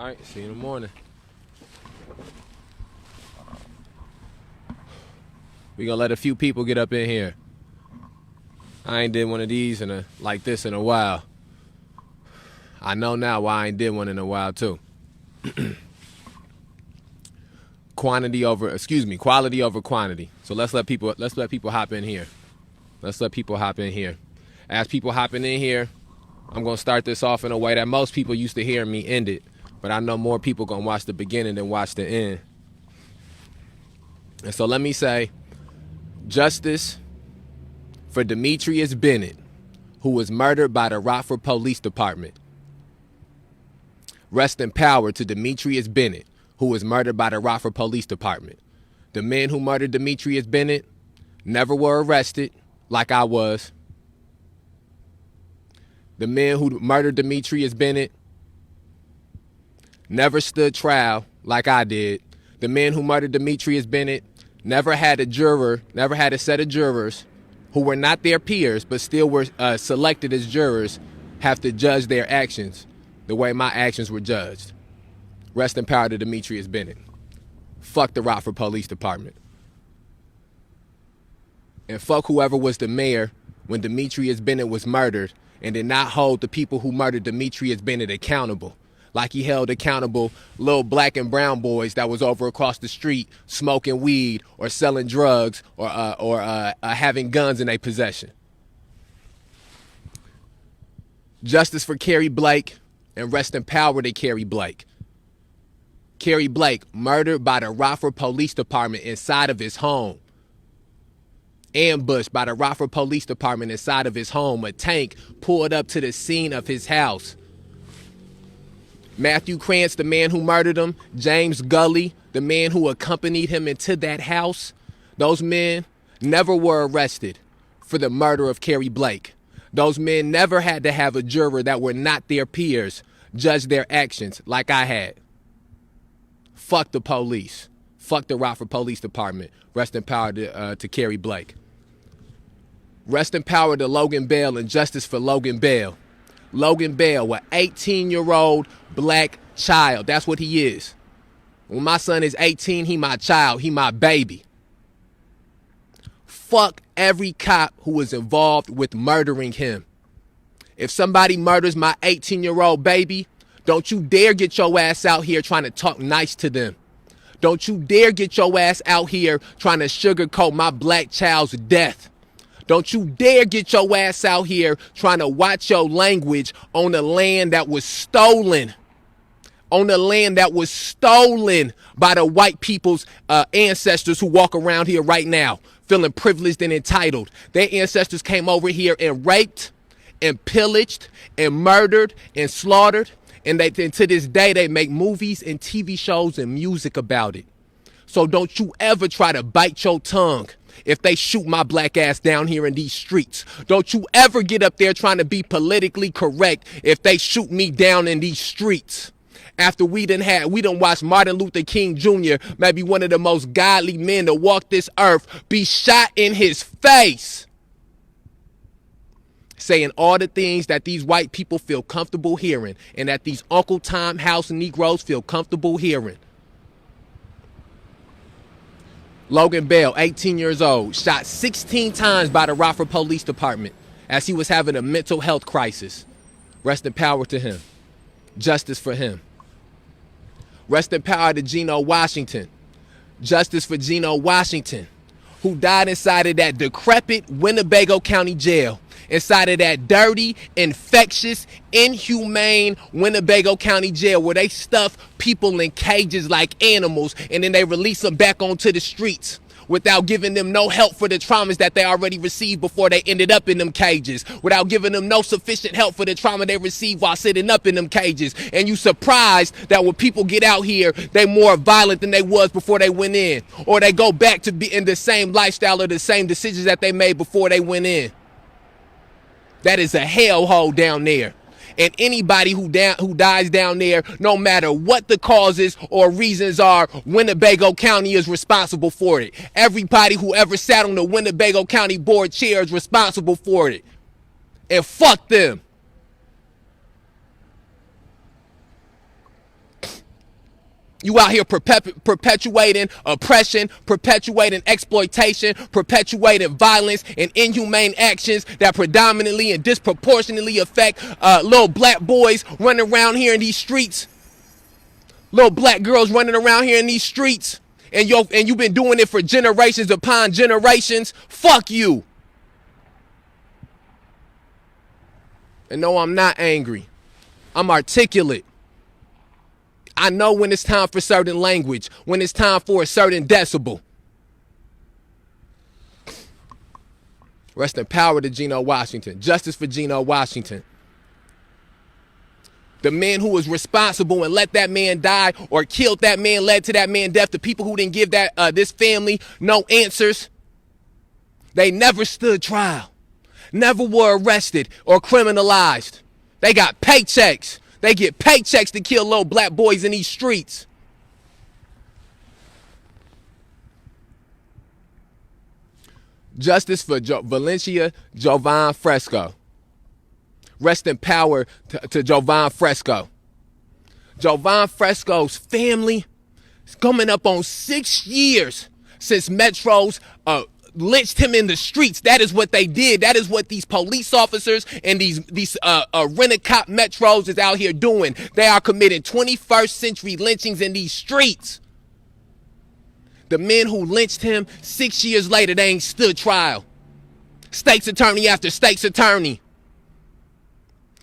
right, see you in the morning. We gonna let a few people get up in here. I ain't did one of these like this in a while. I know now why I ain't did one in a while too. Quality over quantity. So let's let people hop in here. As people hopping in here, I'm gonna start this off in a way that most people used to hear me end it, but I know more people gonna watch the beginning than watch the end. And so let me say, justice for Demetrius Bennett, who was murdered by the Rockford Police Department. Rest in power to Demetrius Bennett, who was murdered by the Rockford Police Department. The men who murdered Demetrius Bennett never were arrested like I was. The men who murdered Demetrius Bennett never stood trial like I did. The men who murdered Demetrius Bennett never had a set of jurors who were not their peers but still were selected as jurors have to judge their actions the way my actions were judged. Rest in power to Demetrius Bennett. Fuck the Rockford Police Department. And fuck whoever was the mayor when Demetrius Bennett was murdered and did not hold the people who murdered Demetrius Bennett accountable. Like he held accountable little black and brown boys that was over across the street smoking weed or selling drugs or having guns in their possession. Justice for Kerry Blake, and rest in power to Kerry Blake. Kerry Blake murdered by the Rockford Police Department inside of his home. Ambushed by the Rockford Police Department inside of his home. A tank pulled up to the scene of his house. Matthew Krantz, the man who murdered him, James Gully, the man who accompanied him into that house, those men never were arrested for the murder of Kerry Blake. Those men never had to have a juror that were not their peers judge their actions like I had. Fuck the police. Fuck the Rockford Police Department. Rest in power to Kerry Blake. Rest in power to Logan Bell and justice for Logan Bell. Logan Bell, an 18-year-old black child. That's what he is. When my son is 18, he my child. He my baby. Fuck every cop who was involved with murdering him. If somebody murders my 18-year-old baby, don't you dare get your ass out here trying to talk nice to them. Don't you dare get your ass out here trying to sugarcoat my black child's death. Don't you dare get your ass out here trying to watch your language on the land that was stolen. On the land that was stolen by the white people's ancestors who walk around here right now, feeling privileged and entitled. Their ancestors came over here and raped and pillaged and murdered and slaughtered. And to this day, they make movies and TV shows and music about it. So don't you ever try to bite your tongue if they shoot my black ass down here in these streets. Don't you ever get up there trying to be politically correct if they shoot me down in these streets. After we done watched Martin Luther King Jr., maybe one of the most godly men to walk this earth, be shot in his face. Saying all the things that these white people feel comfortable hearing and that these Uncle Tom House Negroes feel comfortable hearing. Logan Bell, 18 years old, shot 16 times by the Rockford Police Department as he was having a mental health crisis. Rest in power to him. Justice for him. Rest in power to Geno Washington. Justice for Geno Washington, who died inside of that decrepit Winnebago County jail. Inside of that dirty, infectious, inhumane Winnebago County jail where they stuff people in cages like animals and then they release them back onto the streets without giving them no help for the traumas that they already received before they ended up in them cages, without giving them no sufficient help for the trauma they received while sitting up in them cages. And you surprised that when people get out here, they more violent than they was before they went in, or they go back to be in the same lifestyle or the same decisions that they made before they went in. That is a hellhole down there. And anybody who dies down there, no matter what the causes or reasons are, Winnebago County is responsible for it. Everybody who ever sat on the Winnebago County board chair is responsible for it. And fuck them. You out here perpetuating oppression, perpetuating exploitation, perpetuating violence and inhumane actions that predominantly and disproportionately affect little black boys running around here in these streets, little black girls running around here in these streets, and you've been doing it for generations upon generations. Fuck you. And no, I'm not angry. I'm articulate. I know when it's time for certain language, when it's time for a certain decibel. Rest in power to Geno Washington. Justice for Geno Washington. The man who was responsible and let that man die or killed that man, led to that man's death. The people who didn't give this family no answers. They never stood trial. Never were arrested or criminalized. They got paychecks. They get paychecks to kill little black boys in these streets. Justice for Valencia Jovan Fresco. Rest in power to Jovan Fresco. Jovan Fresco's family is coming up on 6 years since Metros lynched him in the streets. That is what they did. That is what these police officers and these rent-a-cop Metros is out here doing. They are committing 21st century lynchings in these streets. The men who lynched him 6 years later, they ain't stood trial. State's attorney after state's attorney.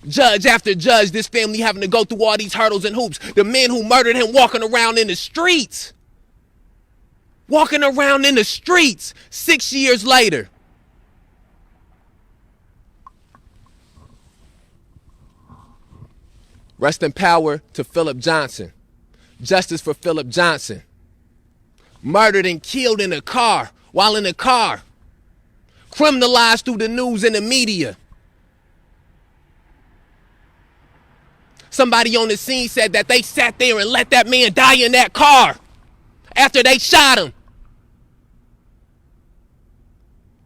Judge after judge, this family having to go through all these hurdles and hoops. The men who murdered him walking around in the streets. Walking around in the streets 6 years later. Rest in power to Philip Johnson. Justice for Philip Johnson. Murdered and killed in a car, while in a car. Criminalized through the news and the media. Somebody on the scene said that they sat there and let that man die in that car after they shot him.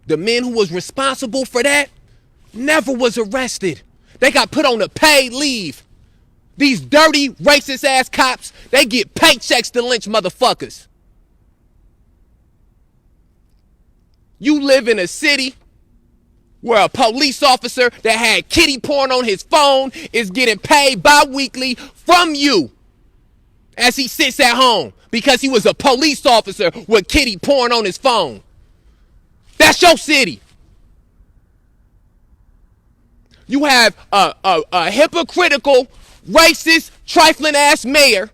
The man who was responsible for that never was arrested. They got put on a paid leave. These dirty, racist ass cops, they get paychecks to lynch motherfuckers. You live in a city where a police officer that had kitty porn on his phone is getting paid bi-weekly from you as he sits at home because he was a police officer with kitty porn on his phone. That's your city. You have a hypocritical, racist, trifling ass mayor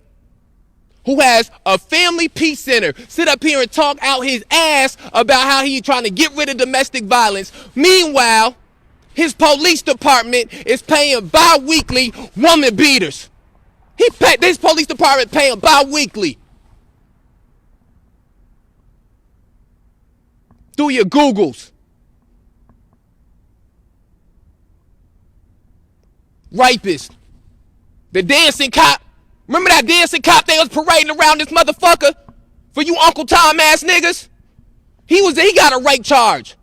who has a family peace center sit up here and talk out his ass about how he's trying to get rid of domestic violence. Meanwhile, his police department is paying bi-weekly woman beaters. This police department paying bi-weekly. Do your Googles. Rapist. The dancing cop. Remember that dancing cop they was parading around this motherfucker? For you Uncle Tom ass niggas? He got a rape charge.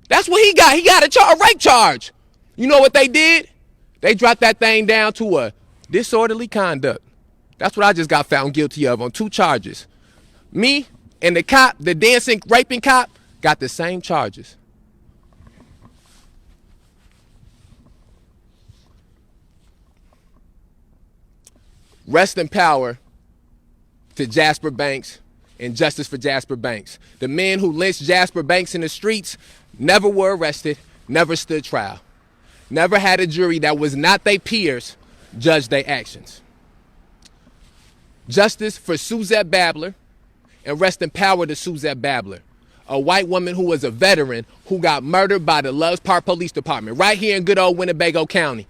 That's what he got. He got a rape charge. You know what they did? They dropped that thing down to a disorderly conduct. That's what I just got found guilty of on 2 charges. Me and the cop, the dancing, raping cop, got the same charges. Rest in power to Jasper Banks and justice for Jasper Banks. The men who lynched Jasper Banks in the streets never were arrested, never stood trial. Never had a jury that was not their peers judge their actions. Justice for Suzette Babler, and rest in power to Suzette Babler, a white woman who was a veteran who got murdered by the Loves Park Police Department right here in good old Winnebago County.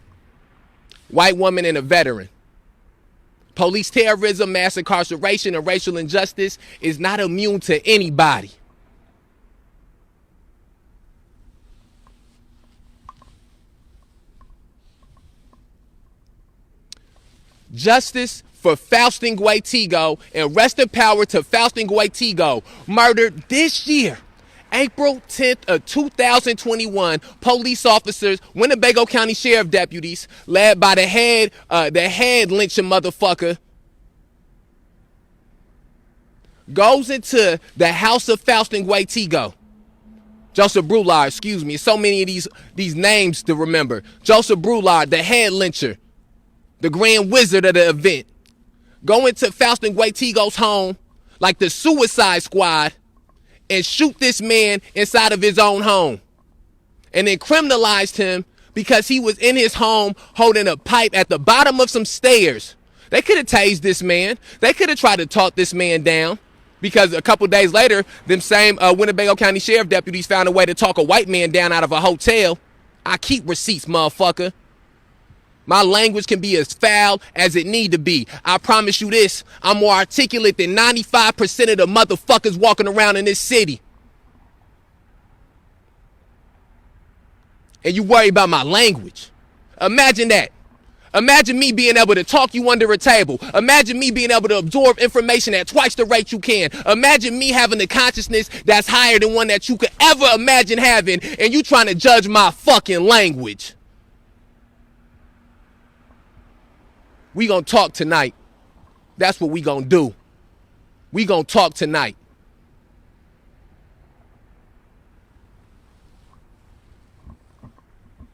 White woman and a veteran. Police terrorism, mass incarceration, and racial injustice is not immune to anybody. Justice for Faustin Guaitigo, and rest in power to Faustin Guaitigo, murdered this year, April 10th of 2021. Police officers, Winnebago County Sheriff deputies, led by the head lynching motherfucker, goes into the house of Faustin Guaitigo. Joseph Brulard, excuse me. So many of these names to remember. Joseph Brulard, the head lyncher, the grand wizard of the event. Go into Faustin Guaitigo's home like the Suicide Squad and shoot this man inside of his own home. And then criminalized him because he was in his home holding a pipe at the bottom of some stairs. They could have tased this man. They could have tried to talk this man down. Because a couple days later, them same Winnebago County Sheriff deputies found a way to talk a white man down out of a hotel. I keep receipts, motherfucker. My language can be as foul as it need to be. I promise you this, I'm more articulate than 95% of the motherfuckers walking around in this city. And you worry about my language. Imagine that. Imagine me being able to talk you under a table. Imagine me being able to absorb information at twice the rate you can. Imagine me having the consciousness that's higher than one that you could ever imagine having, and you trying to judge my fucking language. We gonna talk tonight. That's what we gonna do. We gonna talk tonight.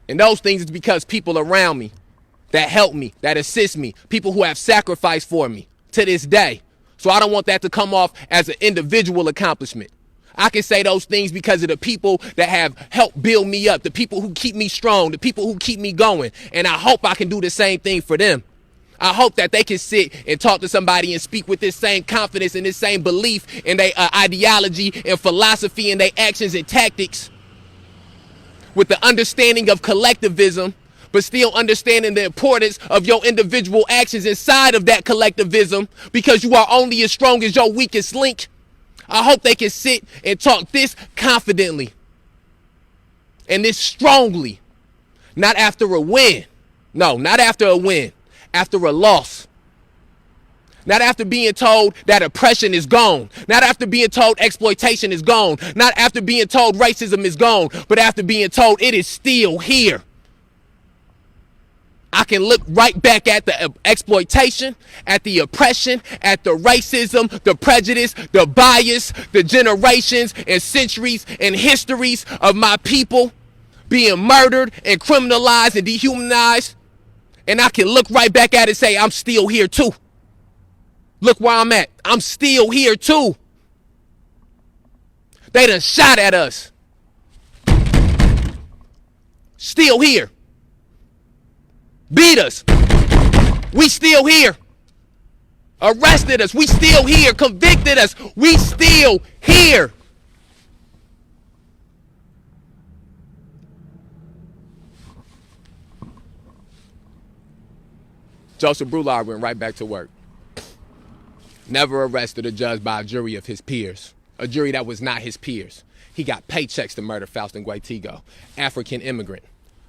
And those things is because people around me that help me, that assist me, people who have sacrificed for me to this day. So I don't want that to come off as an individual accomplishment. I can say those things because of the people that have helped build me up, the people who keep me strong, the people who keep me going. And I hope I can do the same thing for them. I hope that they can sit and talk to somebody and speak with this same confidence and this same belief in their ideology and philosophy and their actions and tactics, with the understanding of collectivism, but still understanding the importance of your individual actions inside of that collectivism, because you are only as strong as your weakest link. I hope they can sit and talk this confidently and this strongly, not after a win. No, not after a win, after a loss. Not after being told that oppression is gone. Not after being told exploitation is gone. Not after being told racism is gone, but after being told it is still here. I can look right back at the exploitation, at the oppression, at the racism, the prejudice, the bias, the generations and centuries and histories of my people being murdered and criminalized and dehumanized. And I can look right back at it and say, I'm still here too. Look where I'm at. I'm still here too. They done shot at us. Still here. Beat us. We still here. Arrested us. We still here. Convicted us. We still here. Joseph Brulard went right back to work. Never arrested or judged by a jury of his peers. A jury that was not his peers. He got paychecks to murder Faustin Guaitigo, African immigrant.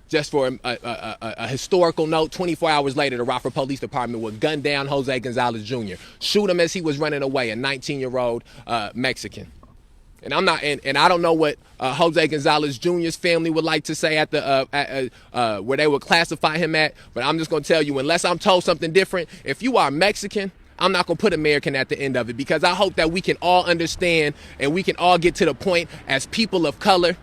Just for a historical note, 24 hours later, the Rockford Police Department would gun down Jose Gonzalez Jr., shoot him as he was running away, a 19-year-old Mexican. And I'm not, and I don't know what Jose Gonzalez Jr.'s family would like to say at the where they would classify him at, but I'm just gonna tell you, unless I'm told something different, if you are Mexican, I'm not going to put American at the end of it, because I hope that we can all understand and we can all get to the point as people of color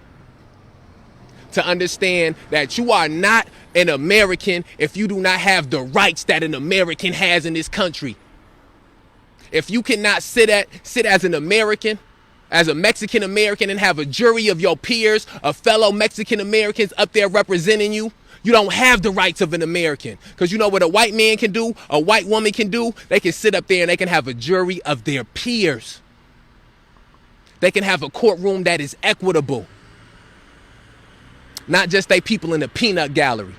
to understand that you are not an American if you do not have the rights that an American has in this country. If you cannot sit as an American, as a Mexican American, and have a jury of your peers, of fellow Mexican Americans up there representing you, you don't have the rights of an American. Because you know what a white man can do, a white woman can do? They can sit up there and they can have a jury of their peers. They can have a courtroom that is equitable. Not just they people in the peanut gallery.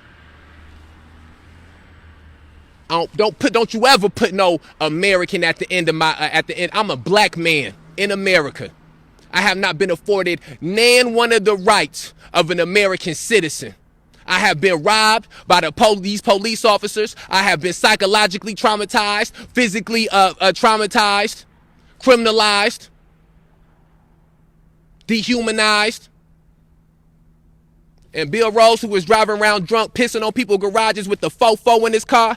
Don't you ever put no American at the end of my, I'm a black man in America. I have not been afforded nan one of the rights of an American citizen. I have been robbed by these police officers. I have been psychologically traumatized, physically traumatized, criminalized, dehumanized. And Bill Rose, who was driving around drunk, pissing on people's garages with the fofo in his car,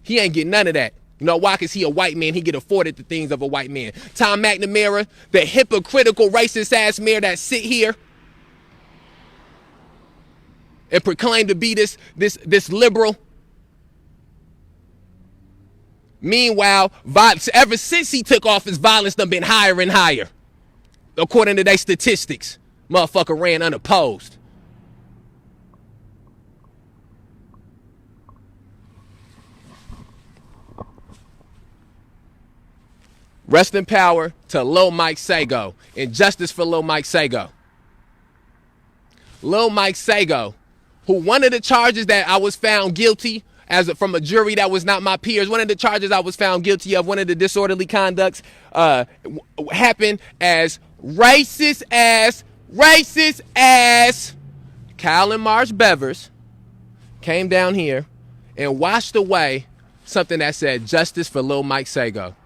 he ain't getting none of that. You know why? Because he a white man. He get afforded the things of a white man. Tom McNamara, the hypocritical, racist-ass mayor that sit here and proclaim to be this liberal. Meanwhile, ever since he took office, violence done been higher and higher. According to their statistics, motherfucker ran unopposed. Rest in power to Lil Mike Sago, and justice for Lil Mike Sago. Lil Mike Sago, who one of the charges that I was found guilty from a jury that was not my peers, one of the charges I was found guilty of, one of the disorderly conducts, happened as racist ass Kyle and Marge Bevers came down here and washed away something that said justice for Lil Mike Sago.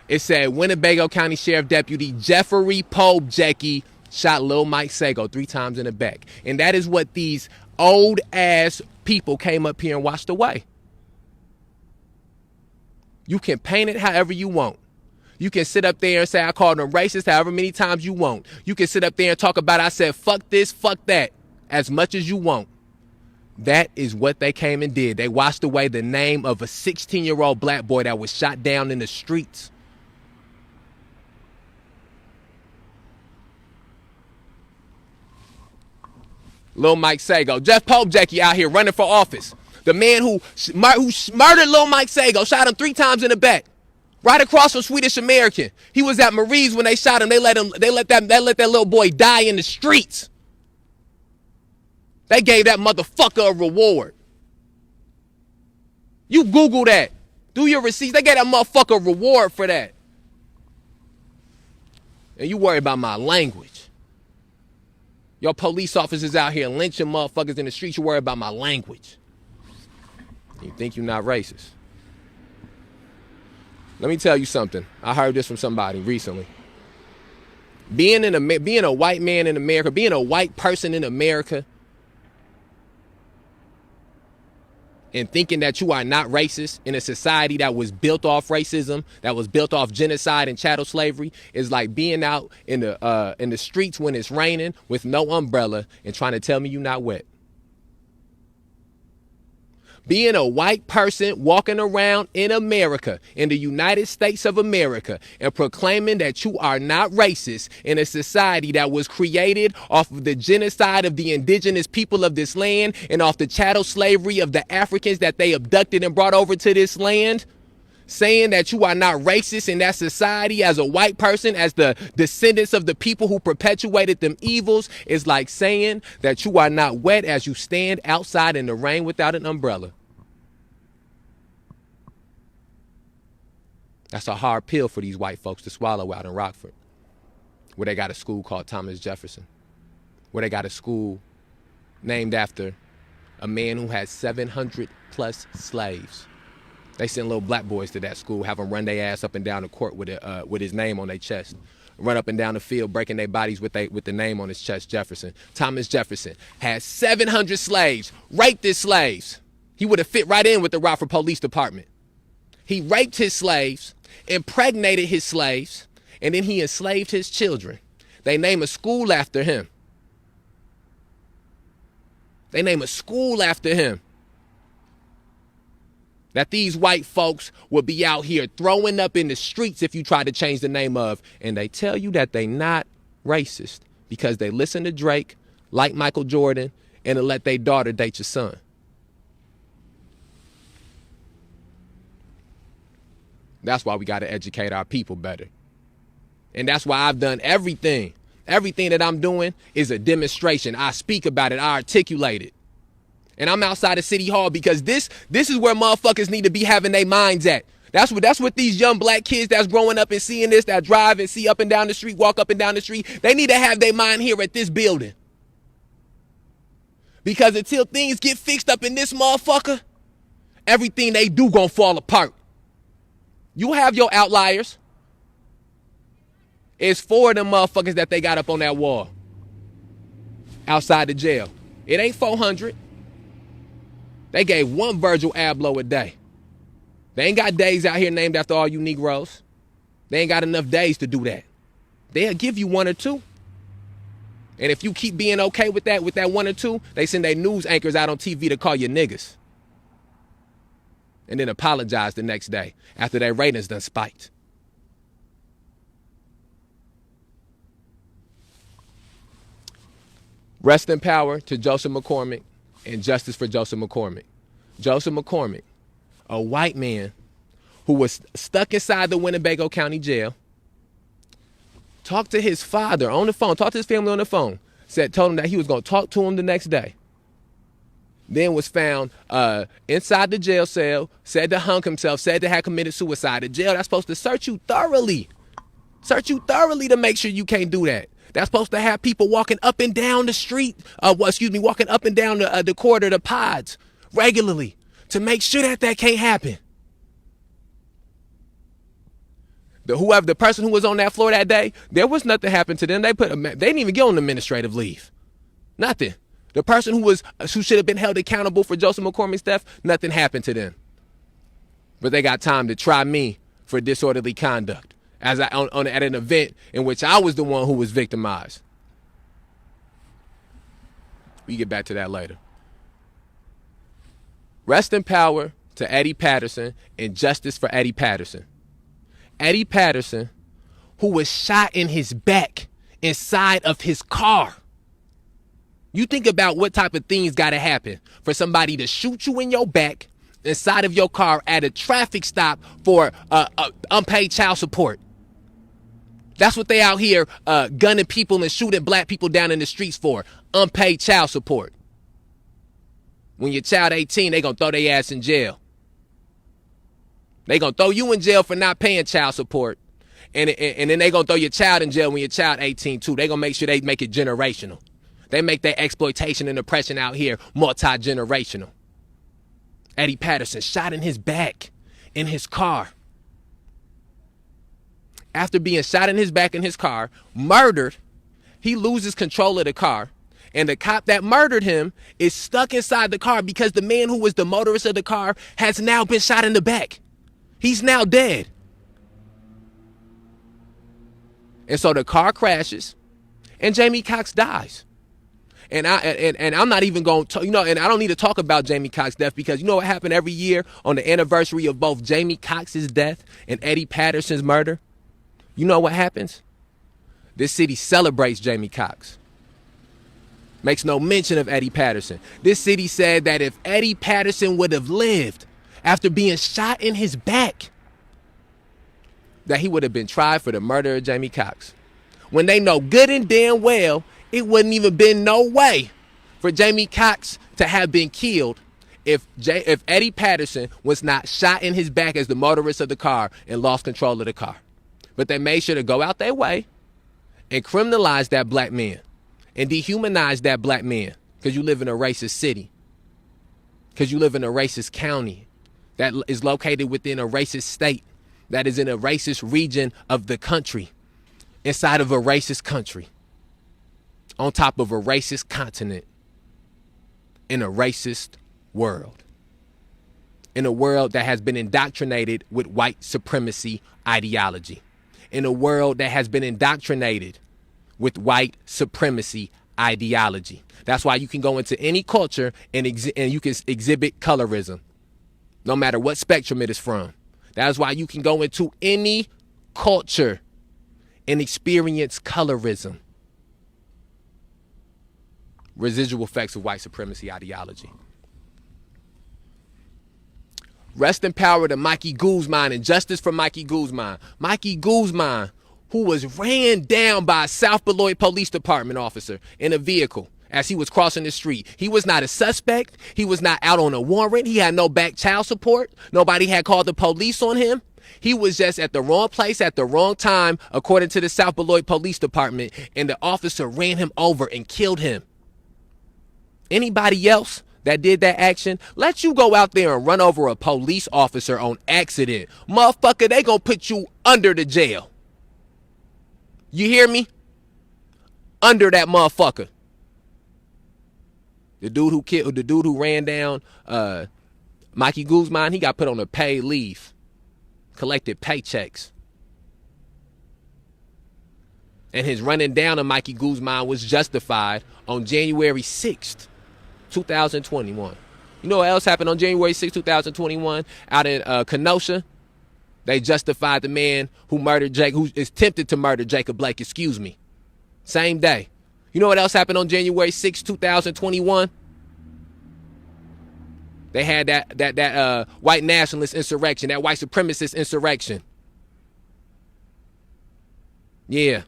It said Winnebago County Sheriff Deputy Jeffrey Pobjecki shot Lil Mike Sago 3 times in the back. And that is what these old ass people came up here and washed away. You can paint it however you want. You can sit up there and say I called them racist however many times you want. You can sit up there and talk about I said fuck this, fuck that as much as you want. That is what they came and did. They washed away the name of a 16-year-old black boy that was shot down in the streets. Lil Mike Sago. Jeff Pobjecki out here running for office. The man who murdered Lil Mike Sago, shot him 3 times in the back. Right across from Swedish American. He was at Marie's when they shot him. They let that little boy die in the streets. They gave that motherfucker a reward. You Google that. Do your receipts. They gave that motherfucker a reward for that. And you worry about my language. Your police officers out here lynching motherfuckers in the streets. You worry about my language. You think you're not racist. Let me tell you something. I heard this from somebody recently. Being a white man in America, being a white person in America, and thinking that you are not racist in a society that was built off racism, that was built off genocide and chattel slavery, is like being out in the streets when it's raining with no umbrella and trying to tell me you're not wet. Being a white person walking around in America, in the United States of America, and proclaiming that you are not racist in a society that was created off of the genocide of the indigenous people of this land and off the chattel slavery of the Africans that they abducted and brought over to this land, saying that you are not racist in that society as a white person, as the descendants of the people who perpetuated them evils, is like saying that you are not wet as you stand outside in the rain without an umbrella. That's a hard pill for these white folks to swallow out in Rockford, where they got a school called Thomas Jefferson, where they got a school named after a man who had 700 plus slaves. They send little black boys to that school, have them run their ass up and down the court with his name on their chest. Run up and down the field, breaking their bodies with the name on his chest, Jefferson. Thomas Jefferson had 700 slaves, raped his slaves. He would have fit right in with the Rockford Police Department. He raped his slaves, impregnated his slaves, and then he enslaved his children. They name a school after him. They name a school after him. That these white folks will be out here throwing up in the streets if you try to change the name of. And they tell you that they not racist because they listen to Drake, like Michael Jordan, and to let their daughter date your son. That's why we got to educate our people better. And that's why I've done everything. Everything that I'm doing is a demonstration. I speak about it. I articulate it. And I'm outside of City Hall because this is where motherfuckers need to be having their minds at. That's what these young black kids that's growing up and seeing this, that drive and see up and down the street, walk up and down the street, they need to have their mind here at this building. Because until things get fixed up in this motherfucker, everything they do gonna fall apart. You have your outliers. It's 4 of them motherfuckers that they got up on that wall outside the jail. It ain't 400. They gave one Virgil Abloh a day. They ain't got days out here named after all you Negroes. They ain't got enough days to do that. They'll give you one or two. And if you keep being okay with that one or two, they send their news anchors out on TV to call you niggas. And then apologize the next day after their ratings done spiked. Rest in power to Joseph McCormick and justice for Joseph McCormick. Joseph McCormick, a white man who was stuck inside the Winnebago County Jail, talked to his father on the phone, talked to his family on the phone, told him that he was going to talk to him the next day. Then was found inside the jail cell, said to hung himself, said to have committed suicide. The jail, that's supposed to search you thoroughly to make sure you can't do that. That's supposed to have people walking up and down the street, walking up and down the corridor, the pods, regularly to make sure that can't happen. The person who was on that floor that day, there was nothing happened to them. They didn't even get on administrative leave. Nothing. The person who should have been held accountable for Joseph McCormick's death, nothing happened to them. But they got time to try me for disorderly conduct at an event in which I was the one who was victimized. We get back to that later. Rest in power to Eddie Patterson and justice for Eddie Patterson. Eddie Patterson, who was shot in his back inside of his car. You think about what type of things got to happen for somebody to shoot you in your back inside of your car at a traffic stop for unpaid child support. That's what they out here gunning people and shooting black people down in the streets for, unpaid child support. When your child 18, they gonna throw their ass in jail. They gonna throw you in jail for not paying child support. And then they gonna throw your child in jail when your child 18 too. They gonna make sure they make it generational. They make their exploitation and oppression out here multi-generational. Eddie Patterson shot in his back in his car. After being shot in his back in his car, murdered, he loses control of the car. And the cop that murdered him is stuck inside the car because the man who was the motorist of the car has now been shot in the back. He's now dead. And so the car crashes and Jamie Cox dies. And I'm not even going to, and I don't need to talk about Jamie Cox's death because you know what happened every year on the anniversary of both Jamie Cox's death and Eddie Patterson's murder? You know what happens? This city celebrates Jamie Cox. Makes no mention of Eddie Patterson. This city said that if Eddie Patterson would have lived after being shot in his back, that he would have been tried for the murder of Jamie Cox. When they know good and damn well it wouldn't even been no way for Jamie Cox to have been killed if Eddie Patterson was not shot in his back as the motorist of the car and lost control of the car. But they made sure to go out their way and criminalize that black man and dehumanize that black man because you live in a racist city, because you live in a racist county that is located within a racist state, that is in a racist region of the country, inside of a racist country, on top of a racist continent, in a racist world, in a world that has been indoctrinated with white supremacy ideology, in a world that has been indoctrinated with white supremacy ideology. That's why you can go into any culture and you can exhibit colorism, no matter what spectrum it is from. That's why you can go into any culture and experience colorism. Residual effects of white supremacy ideology. Rest in power to Mikey Guzman and justice for Mikey Guzman. Mikey Guzman, who was ran down by a South Beloit Police Department officer in a vehicle as he was crossing the street. He was not a suspect. He was not out on a warrant. He had no back child support. Nobody had called the police on him. He was just at the wrong place at the wrong time, according to the South Beloit Police Department, and the officer ran him over and killed him. Anybody else that did that action, let you go out there and run over a police officer on accident. Motherfucker, they gonna put you under the jail. You hear me? Under that motherfucker. The dude who ran down Mikey Guzman, he got put on a paid leave, collected paychecks. And his running down of Mikey Guzman was justified on January 6th, 2021. You know what else happened on January 6th, 2021? Out in Kenosha, they justified the man who who is tempted to murder Jacob Blake, Same day. You know what else happened on January 6th, 2021? They had that white nationalist insurrection, that white supremacist insurrection. Yeah.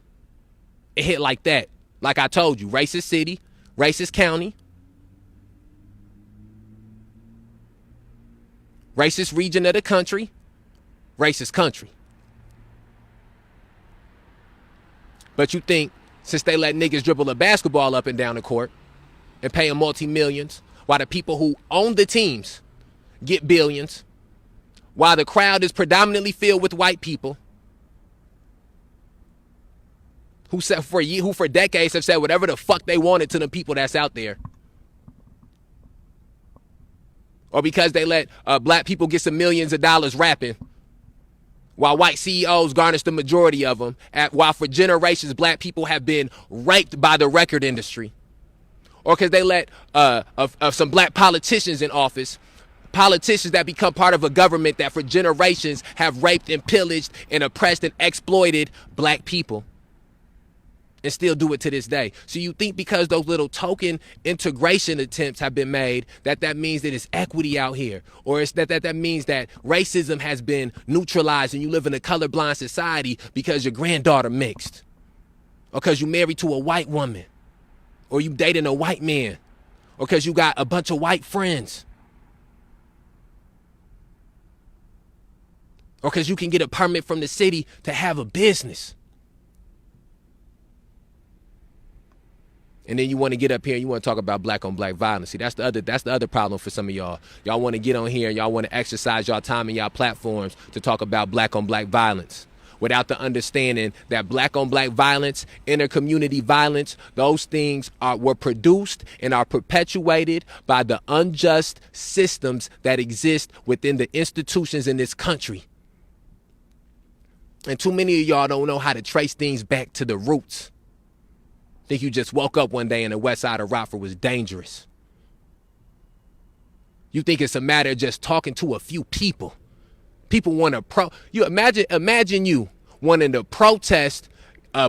It hit like that. Like I told you, racist city, racist county, racist region of the country, racist country. But you think, since they let niggas dribble a basketball up and down the court and pay them multi-millions, while the people who own the teams get billions, while the crowd is predominantly filled with white people who for decades have said whatever the fuck they wanted to the people that's out there, or because they let black people get some millions of dollars rapping, while white CEOs garnish the majority of them, while for generations black people have been raped by the record industry, or because they let of some black politicians in office, politicians that become part of a government that for generations have raped and pillaged and oppressed and exploited black people, and still do it to this day. So you think because those little token integration attempts have been made, that means that it's equity out here, or it's that means that racism has been neutralized and you live in a colorblind society because your granddaughter mixed, or because you married to a white woman, or you dating a white man, or because you got a bunch of white friends, or because you can get a permit from the city to have a business. And then you want to get up here and you want to talk about black on black violence. See, that's the other problem for some of y'all. Y'all want to get on here and y'all want to exercise y'all time and y'all platforms to talk about black on black violence, without the understanding that black on black violence, inter-community violence, those things were produced and are perpetuated by the unjust systems that exist within the institutions in this country. And too many of y'all don't know how to trace things back to the roots. Think you just woke up one day and the west side of Rockford was dangerous. You think it's a matter of just talking to a few people. People want to imagine you wanting to protest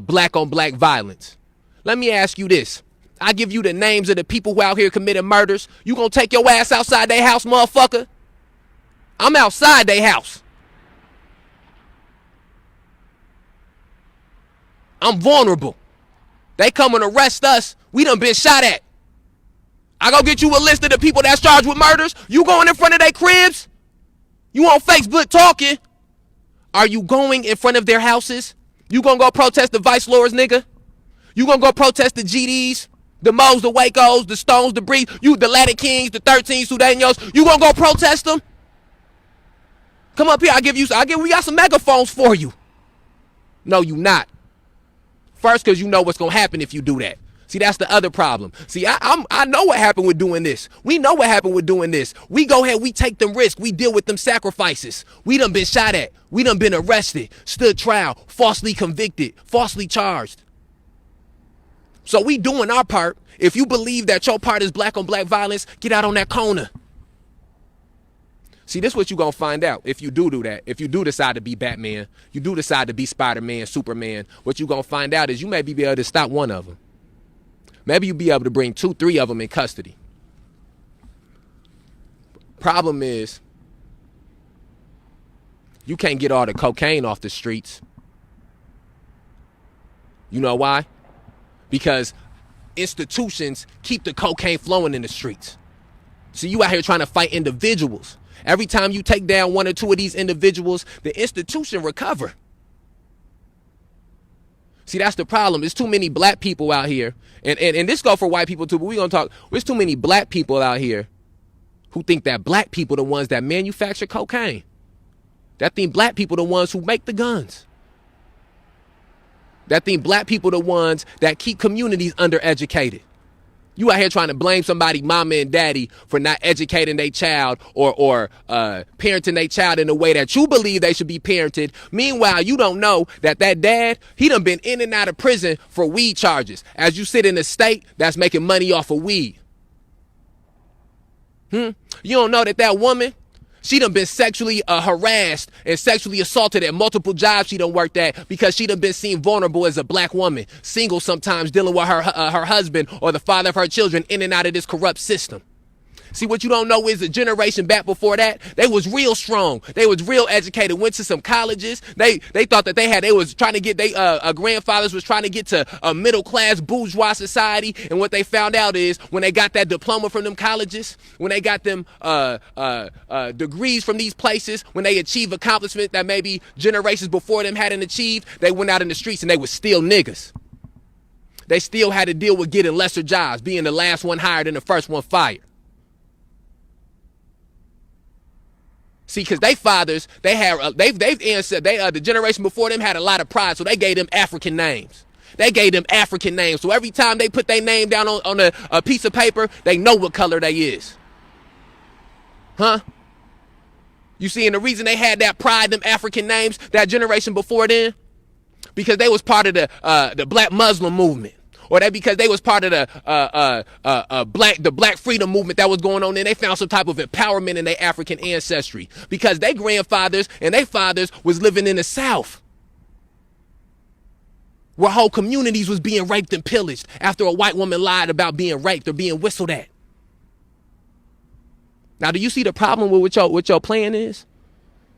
black on black violence. Let me ask you this. I give you the names of the people who out here committing murders. You gonna take your ass outside their house, motherfucker? I'm outside their house. I'm vulnerable. They come and arrest us. We done been shot at. I go get you a list of the people that's charged with murders. You going in front of their cribs? You on Facebook talking? Are you going in front of their houses? You gonna go protest the vice lords, nigga? You gonna go protest the GDs, the Moes, the Wacos, the Stones, the Breeze, the Latin Kings, the 13 Sudanos? You gonna go protest them? Come up here. We got some megaphones for you. No, you not. First, because you know what's going to happen if you do that. See, that's the other problem. See, I know what happened with doing this. We know what happened with doing this. We go ahead, we take them risks. We deal with them sacrifices. We done been shot at. We done been arrested, stood trial, falsely convicted, falsely charged. So we doing our part. If you believe that your part is black on black violence, get out on that corner. See, this is what you're going to find out if you do that. If you do decide to be Batman, you do decide to be Spider-Man, Superman, what you're going to find out is you may be able to stop one of them. Maybe you'll be able to bring 2, 3 of them in custody. Problem is, you can't get all the cocaine off the streets. You know why? Because institutions keep the cocaine flowing in the streets. So you out here trying to fight individuals. Every time you take down 1 or 2 of these individuals, the institution recover. See, that's the problem. There's too many black people out here. And this go for white people too, but we're going to talk. There's too many black people out here who think that black people are the ones that manufacture cocaine. That think black people are the ones who make the guns. That think black people are the ones that keep communities undereducated. You out here trying to blame somebody, mama and daddy, for not educating their child or parenting their child in the way that you believe they should be parented. Meanwhile, you don't know that dad, he done been in and out of prison for weed charges. As you sit in a state that's making money off of weed. You don't know that woman, she done been sexually harassed and sexually assaulted at multiple jobs she done worked at because she done been seen vulnerable as a black woman, single sometimes, dealing with her husband or the father of her children in and out of this corrupt system. See, what you don't know is the generation back before that, they was real strong. They was real educated, went to some colleges. They thought that they was trying to get, grandfathers was trying to get to a middle-class bourgeois society. And what they found out is when they got that diploma from them colleges, when they got them degrees from these places, when they achieved accomplishment that maybe generations before them hadn't achieved, they went out in the streets and they was still niggas. They still had to deal with getting lesser jobs, being the last one hired and the first one fired. See, because they fathers, they had, the generation before them had a lot of pride, so they gave them African names. So every time they put their name down on a piece of paper, they know what color they is. You see, and the reason they had that pride, them African names, that generation before then, because they was part of the Black Muslim movement. Or that because they was part of the Black freedom movement that was going on, and they found some type of empowerment in their African ancestry because their grandfathers and their fathers was living in the South, where whole communities was being raped and pillaged after a white woman lied about being raped or being whistled at. Now, do you see the problem with what your plan is?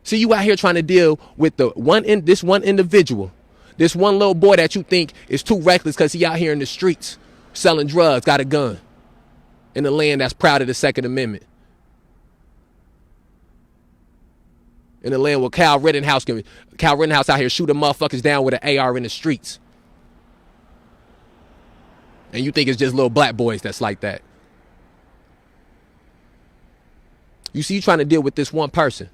See, you out here trying to deal with this one individual. This one little boy that you think is too reckless because he out here in the streets selling drugs, got a gun in the land that's proud of the Second Amendment. In the land where Kyle Rittenhouse out here shooting motherfuckers down with an AR in the streets. And you think it's just little black boys that's like that. You see, you trying to deal with this one person.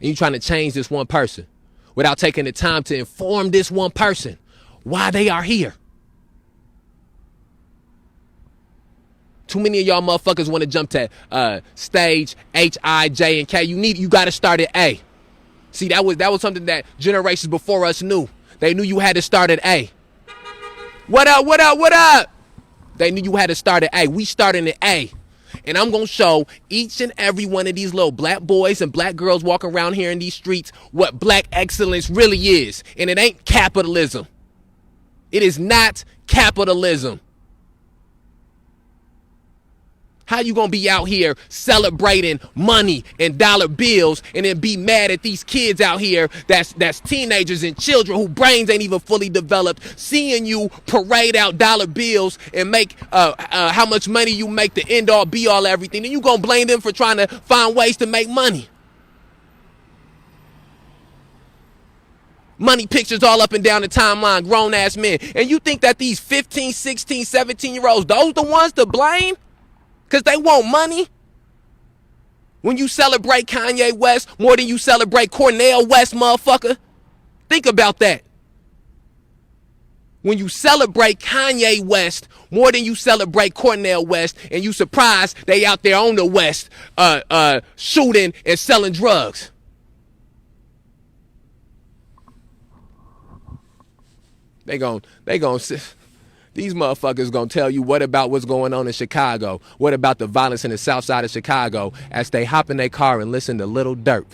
And you trying to change this one person without taking the time to inform this one person why they are here. Too many of y'all motherfuckers want to jump to stage H, I, J, and K. You got to start at A. See, that was something that generations before us knew. They knew you had to start at A. What up, what up, what up? They knew you had to start at A. We starting at A. And I'm going to show each and every one of these little black boys and black girls walking around here in these streets what black excellence really is. And it ain't capitalism. It is not capitalism. How you gonna be out here celebrating money and dollar bills and then be mad at these kids out here that's teenagers and children whose brains ain't even fully developed, seeing you parade out dollar bills and make how much money you make the end all be all everything, and you gonna blame them for trying to find ways to make money. Money pictures all up and down the timeline, grown ass men. And you think that these 15, 16, 17-year-olds, those the ones to blame? Because they want money. When you celebrate Kanye West more than you celebrate Cornel West, motherfucker. Think about that. When you celebrate Kanye West more than you celebrate Cornel West, and you surprised they out there on the West shooting and selling drugs. These motherfuckers gonna tell you what about what's going on in Chicago, what about the violence in the south side of Chicago, as they hop in their car and listen to Lil Durk.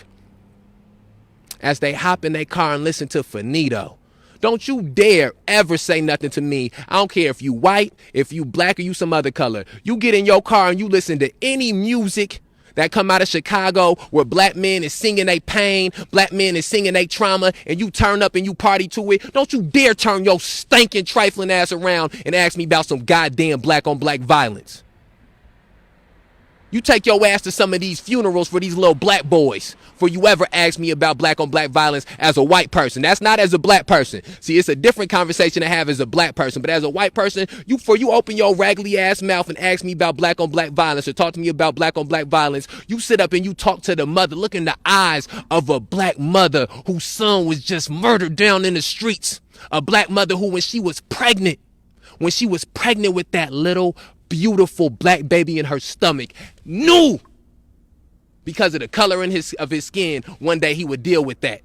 As they hop in their car and listen to Finito. Don't you dare ever say nothing to me. I don't care if you white, if you black, or you some other color. You get in your car and you listen to any music that come out of Chicago where black men is singing their pain, black men is singing their trauma, and you turn up and you party to it. Don't you dare turn your stinking trifling ass around and ask me about some goddamn black on black violence. You take your ass to some of these funerals for these little black boys before you ever ask me about black on black violence as a white person. That's not as a black person. See, it's a different conversation to have as a black person. But as a white person, you open your raggedy ass mouth and ask me about black on black violence or talk to me about black on black violence, you sit up and you talk to the mother, look in the eyes of a black mother whose son was just murdered down in the streets. A black mother who, when she was pregnant, when she was pregnant with that little beautiful black baby in her stomach, knew because of the color of his skin, one day he would deal with that.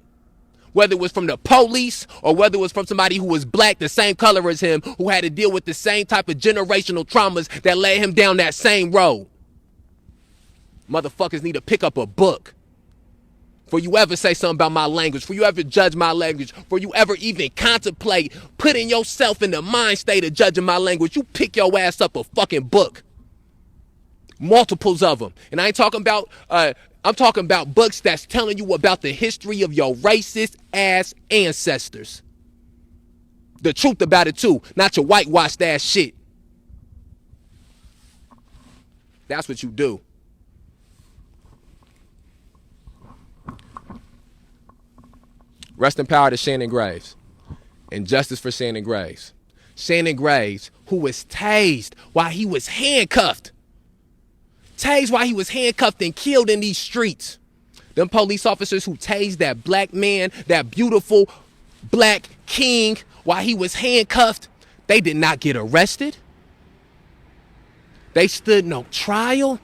Whether it was from the police or whether it was from somebody who was black, the same color as him, who had to deal with the same type of generational traumas that led him down that same road. Motherfuckers need to pick up a book. For you ever say something about my language, for you ever judge my language, for you ever even contemplate putting yourself in the mind state of judging my language, you pick your ass up a fucking book. Multiples of them. And I ain't talking about, I'm talking about books that's telling you about the history of your racist ass ancestors. The truth about it too, not your whitewashed ass shit. That's what you do. Rest in power to Shannon Graves. And justice for Shannon Graves. Shannon Graves, who was tased while he was handcuffed. Tased while he was handcuffed and killed in these streets. Them police officers who tased that black man, that beautiful black king, while he was handcuffed, they did not get arrested. They stood no trial.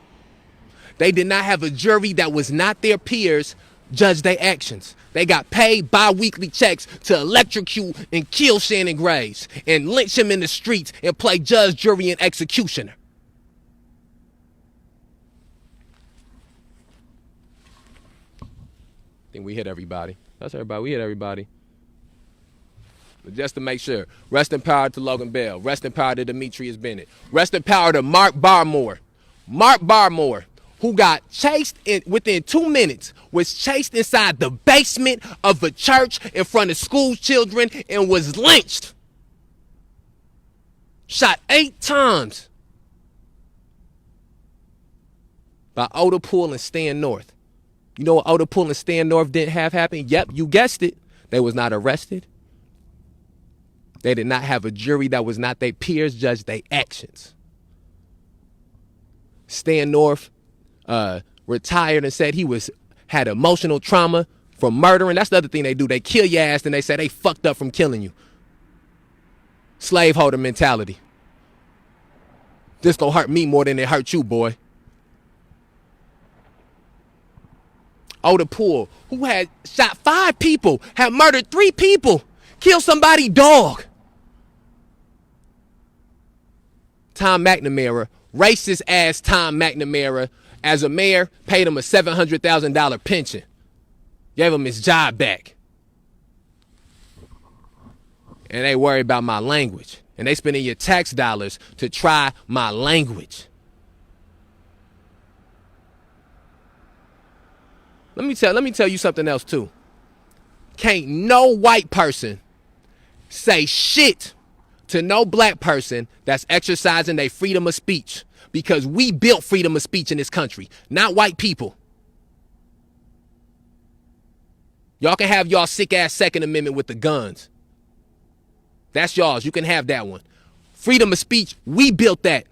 They did not have a jury that was not their peers judge their actions. They got paid bi-weekly checks to electrocute and kill Shannon Graves and lynch him in the streets and play judge, jury, and executioner. I think we hit everybody. That's everybody. We hit everybody. But just to make sure, rest in power to Logan Bell. Rest in power to Demetrius Bennett. Rest in power to Mark Barmore. Mark Barmore, who got chased within 2 minutes, was chased inside the basement of a church in front of school children and was lynched. Shot 8 times by Oda Poole and Stan North. You know what Oda Poole and Stan North didn't have happen? Yep, you guessed it. They was not arrested. They did not have a jury that was not their peers judge their actions. Stan North retired and said he had emotional trauma from murdering. That's the other thing they do. They kill your ass and they say they fucked up from killing you. Slaveholder mentality. This gonna hurt me more than it hurt you, boy. Oda Poole, who had shot 5 people, had murdered 3 people, killed somebody's dog. Tom McNamara, racist ass Tom McNamara, as a mayor, paid him a $700,000 pension. Gave him his job back. And they worry about my language. And they spending your tax dollars to try my language. Let me tell you something else too. Can't no white person say shit to no black person that's exercising their freedom of speech, because we built freedom of speech in this country, not white people. Y'all can have y'all sick ass Second Amendment with the guns. That's y'all's. You can have that one. Freedom of speech, we built that.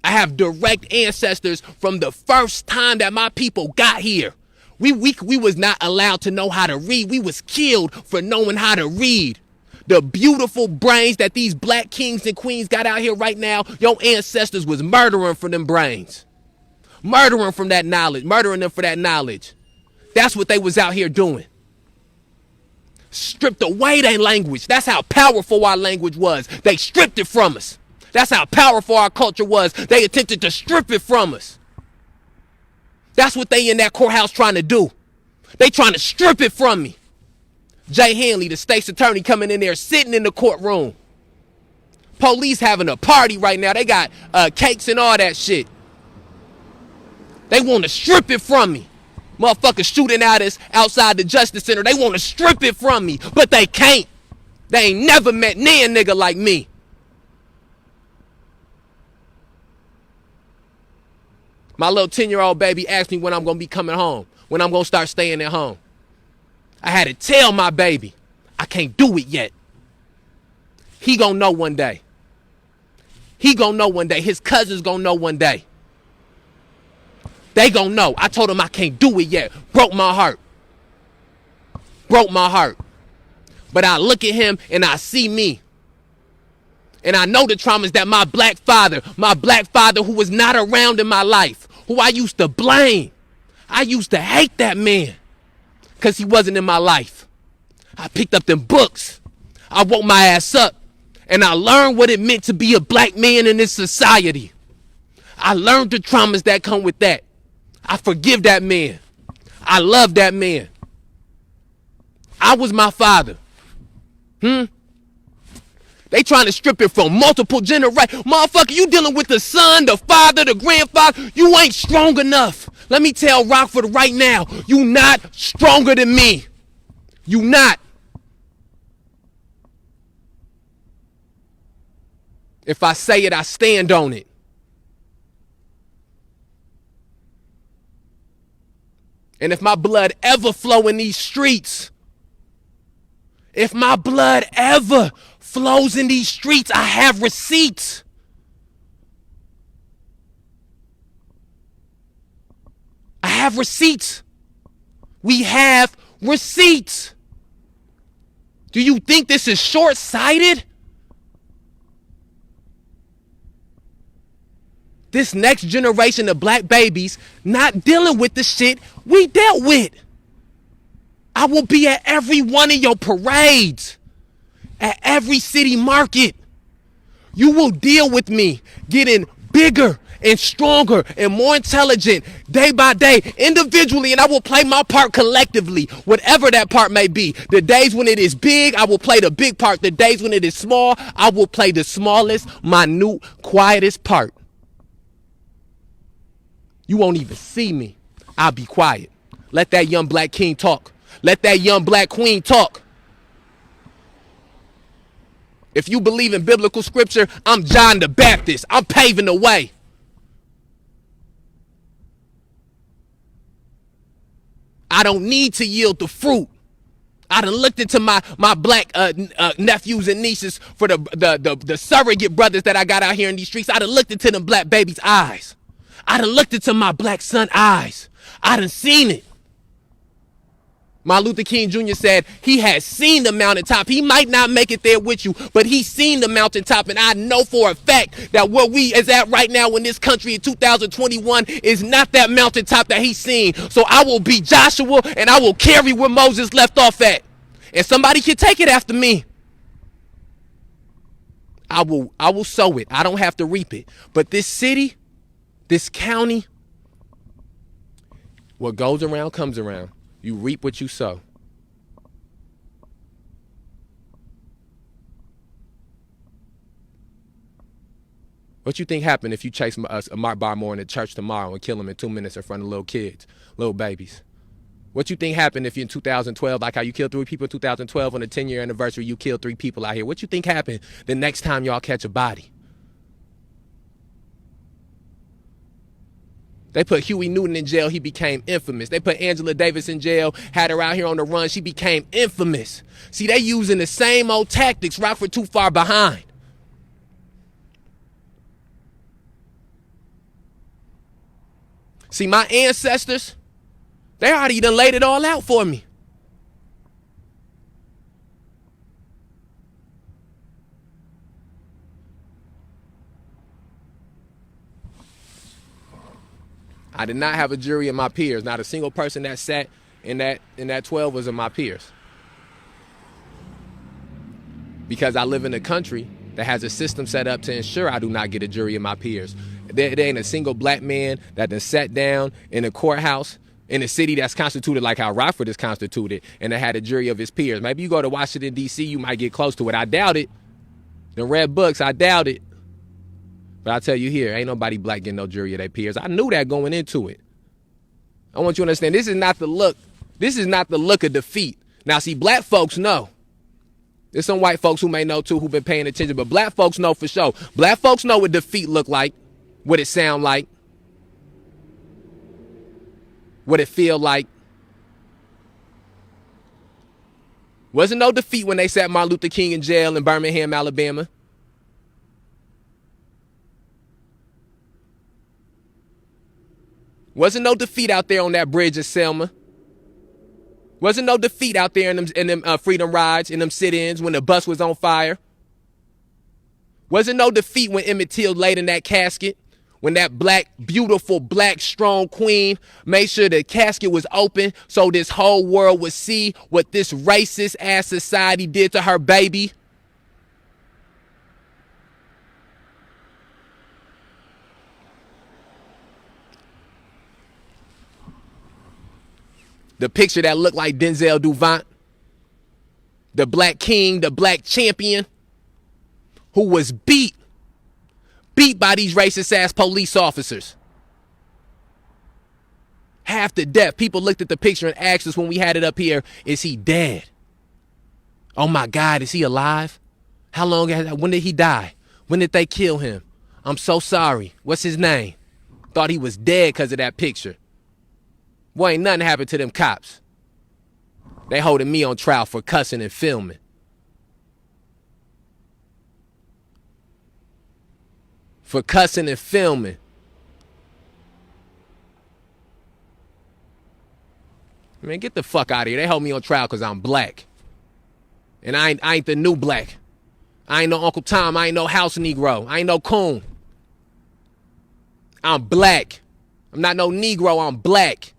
I have direct ancestors from the first time that my people got here. We was not allowed to know how to read. We was killed for knowing how to read. The beautiful brains that these black kings and queens got out here right now, your ancestors was murdering for them brains. Murdering from that knowledge. Murdering them for that knowledge. That's what they was out here doing. Stripped away their language. That's how powerful our language was. They stripped it from us. That's how powerful our culture was. They attempted to strip it from us. That's what they in that courthouse trying to do. They trying to strip it from me. Jay Hanley, the state's attorney, coming in there, sitting in the courtroom. Police having a party right now. They got cakes and all that shit. They want to strip it from me. Motherfuckers shooting at us outside the Justice Center. They want to strip it from me, but they can't. They ain't never met near a nigga like me. My little 10-year-old baby asked me when I'm going to be coming home, when I'm going to start staying at home. I had to tell my baby, I can't do it yet. He going to know one day. He going to know one day. His cousins going to know one day. They going to know. I told him I can't do it yet. Broke my heart. Broke my heart. But I look at him and I see me. And I know the traumas that my black father who was not around in my life, who I used to blame. I used to hate that man because he wasn't in my life. I picked up them books. I woke my ass up and I learned what it meant to be a black man in this society. I learned the traumas that come with that. I forgive that man. I love that man. I was my father. They trying to strip it from multiple generations. Motherfucker, you dealing with the son, the father, the grandfather. You ain't strong enough. Let me tell Rockford right now, you not stronger than me. You not. If I say it, I stand on it. And if my blood ever flow in these streets, if my blood ever flows in these streets, I have receipts. I have receipts. We have receipts. Do you think this is short-sighted? This next generation of black babies not dealing with the shit we dealt with. I will be at every one of your parades, at every city market. You will deal with me getting bigger and stronger and more intelligent day by day, individually, and I will play my part collectively, whatever that part may be. The days when it is big, I will play the big part. The days when it is small, I will play the smallest, minute, quietest part. You won't even see me. I'll be quiet. Let that young black king talk. Let that young black queen talk. If you believe in biblical scripture, I'm John the Baptist. I'm paving the way. I don't need to yield the fruit. I done looked into my black nephews and nieces for the surrogate brothers that I got out here in these streets. I done looked into them black babies' eyes. I done looked into my black son eyes. I done seen it. Martin Luther King Jr. said he had seen the mountaintop. He might not make it there with you, but he's seen the mountaintop. And I know for a fact that where we is at right now in this country in 2021 is not that mountaintop that he's seen. So I will be Joshua and I will carry where Moses left off at. And somebody can take it after me. I will sow it. I don't have to reap it. But this city, this county, what goes around comes around. You reap what you sow. What you think happened if you chase a Mark Barmore in the church tomorrow and kill him in 2 minutes in front of little kids, little babies? What you think happened if you in 2012, like how you killed 3 people in 2012 on the 10-year anniversary, you killed 3 people out here? What you think happened the next time y'all catch a body? They put Huey Newton in jail. He became infamous. They put Angela Davis in jail, had her out here on the run. She became infamous. See, they using the same old tactics. Rockford too far behind. See, my ancestors, they already done laid it all out for me. I did not have a jury of my peers. Not a single person that sat in that 12 was of my peers. Because I live in a country that has a system set up to ensure I do not get a jury of my peers. There ain't a single black man that done sat down in a courthouse in a city that's constituted like how Rockford is constituted and that had a jury of his peers. Maybe you go to Washington, D.C., you might get close to it. I doubt it. The red books, I doubt it. But I tell you here, ain't nobody black getting no jury of their peers. I knew that going into it. I want you to understand, this is not the look. This is not the look of defeat. Now, see, black folks know. There's some white folks who may know, too, who've been paying attention. But black folks know for sure. Black folks know what defeat look like, what it sound like, what it feel like. Wasn't no defeat when they sat Martin Luther King in jail in Birmingham, Alabama. Wasn't no defeat out there on that bridge at Selma. Wasn't no defeat out there in them freedom rides, in them sit-ins when the bus was on fire. Wasn't no defeat when Emmett Till laid in that casket. When that black, beautiful, black, strong queen made sure the casket was open so this whole world would see what this racist ass society did to her baby. The picture that looked like Denzel Duvant, the black king, the black champion, who was beat by these racist ass police officers. Half to death. People looked at the picture and asked us when we had it up here, is he dead? Oh my God, is he alive? How long, when did he die? When did they kill him? I'm so sorry. What's his name? Thought he was dead because of that picture. Boy, ain't nothing happened to them cops. They holding me on trial for cussing and filming. For cussing and filming. Man, get the fuck out of here. They hold me on trial because I'm black. And I ain't the new black. I ain't no Uncle Tom. I ain't no house Negro. I ain't no coon. I'm black. I'm not no Negro. I'm black.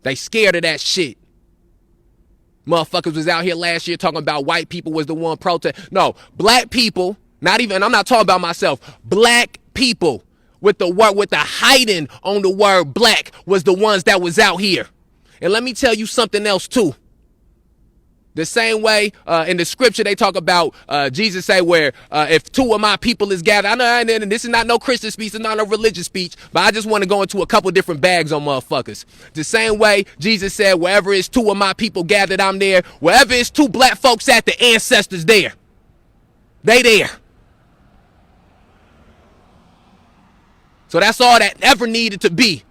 They scared of that shit. Motherfuckers was out here last year talking about white people was the one protest. No, black people. Not even, I'm not talking about myself. Black people with the hiding on the word black was the ones that was out here. And let me tell you something else too. The same way in the scripture they talk about Jesus say where if two of my people is gathered. I know, and this is not no Christian speech, it's not no religious speech, but I just want to go into a couple different bags on motherfuckers. The same way Jesus said wherever it's two of my people gathered, I'm there. Wherever it's two black folks at, the ancestors there. They there. So that's all that ever needed to be.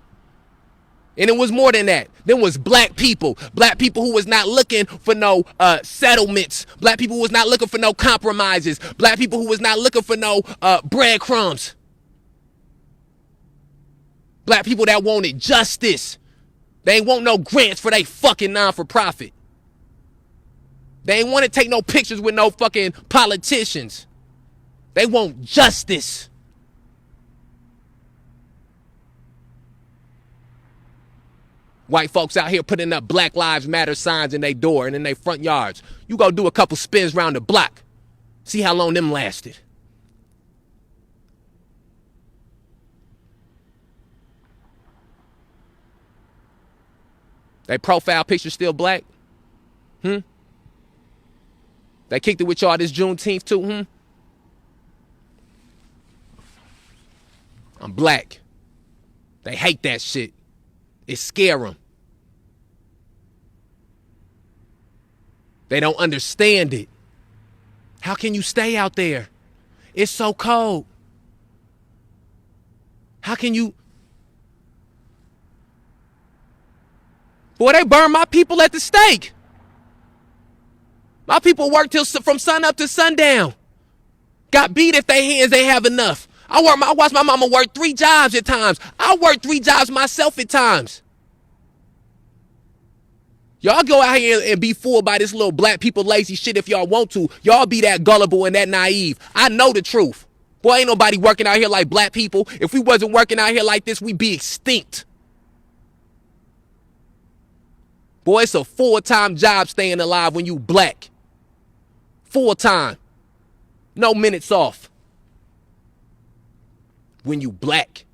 And it was more than that. There was black people who was not looking for no settlements. Black people who was not looking for no compromises. Black people who was not looking for no breadcrumbs. Black people that wanted justice. They ain't want no grants for they fucking non-for-profit. They ain't want to take no pictures with no fucking politicians. They want justice. White folks out here putting up Black Lives Matter signs in their door and in their front yards. You go do a couple spins around the block. See how long them lasted. They profile picture still black? They kicked it with y'all this Juneteenth too? I'm black. They hate that shit. It scare them. They don't understand it. How can you stay out there? It's so cold. How can you? Boy, they burn my people at the stake. My people work from sun up to sundown. Got beat if their hands ain't have enough. I watch my mama work 3 jobs at times. I work 3 jobs myself at times. Y'all go out here and be fooled by this little black people lazy shit if y'all want to. Y'all be that gullible and that naive. I know the truth. Boy, ain't nobody working out here like black people. If we wasn't working out here like this, we'd be extinct. Boy, it's a full-time job staying alive when you black. Full-time. No minutes off. When you black.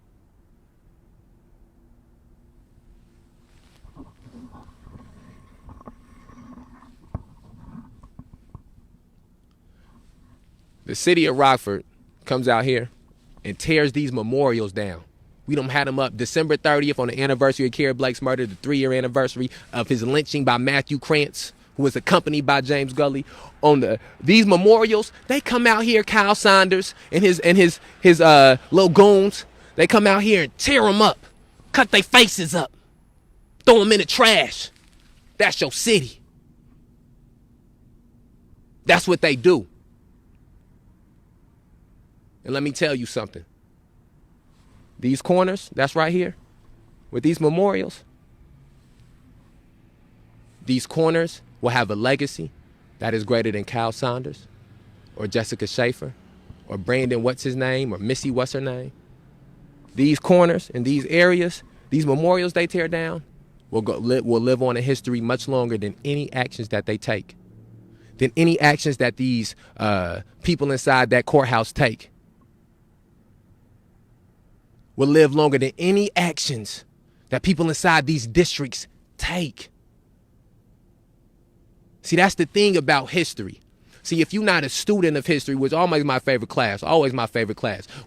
The city of Rockford comes out here and tears these memorials down. We done had them up December 30th on the anniversary of Kerry Blake's murder, the 3-year anniversary of his lynching by Matthew Krantz, who was accompanied by James Gully. On these memorials, they come out here, Kyle Saunders and his little goons, they come out here and tear them up, cut their faces up, throw them in the trash. That's your city. That's what they do. And let me tell you something. These corners, that's right here, with these memorials, these corners will have a legacy that is greater than Kyle Saunders, or Jessica Schaefer or Brandon what's his name or Missy what's her name. These corners and these areas, these memorials they tear down will live on in history much longer than any actions that they take, than any actions that these people inside that courthouse take. Will live longer than any actions that people inside these districts take. See, that's the thing about history. See, if you're not a student of history, which is always my favorite class,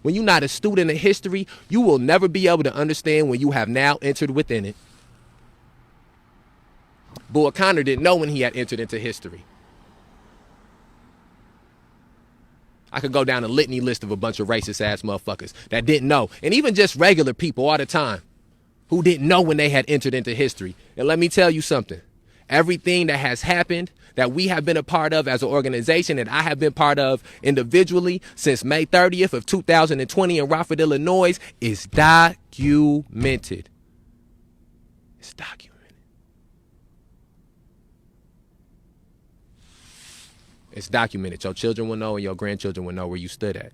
when you're not a student of history, you will never be able to understand when you have now entered within it. Bull Connor didn't know when he had entered into history. I could go down a litany list of a bunch of racist ass motherfuckers that didn't know. And even just regular people all the time who didn't know when they had entered into history. And let me tell you something. Everything that has happened that we have been a part of as an organization and I have been part of individually since May 30th of 2020 in Rockford, Illinois is documented. It's documented. It's documented. Your children will know and your grandchildren will know where you stood at.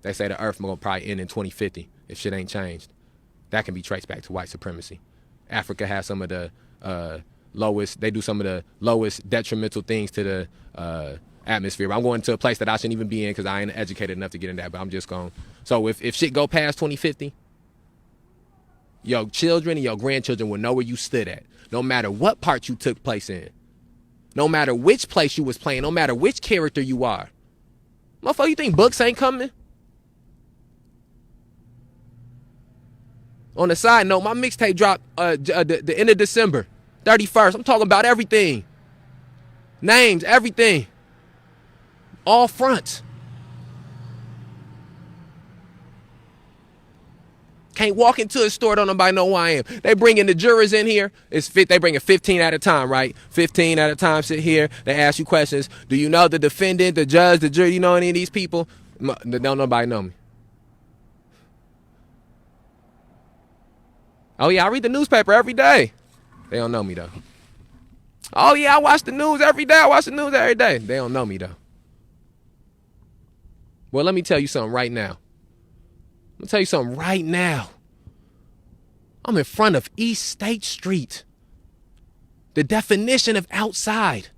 They say the earth will probably end in 2050 if shit ain't changed. That can be traced back to white supremacy. Africa has some of the they do some of the lowest detrimental things to the atmosphere. I'm going to a place that I shouldn't even be in because I ain't educated enough to get in that, but I'm just going. So if shit go past 2050, your children and your grandchildren will know where you stood at, no matter what part you took place in, no matter which place you was playing, no matter which character you are. Motherfucker, you think books ain't coming? On the side note, my mixtape dropped the end of December 31st. I'm talking about everything. Names, everything. All fronts. Can't walk into a store, don't nobody know who I am. They bringing the jurors in here. They bringing 15 at a time, right? 15 at a time sit here. They ask you questions. Do you know the defendant, the judge, the jury? You know any of these people? Don't nobody know me. Oh, yeah, I read the newspaper every day. They don't know me, though. Oh, yeah, I watch the news every day. They don't know me, though. Well, let me tell you something right now. I'm in front of East State Street. The definition of outside.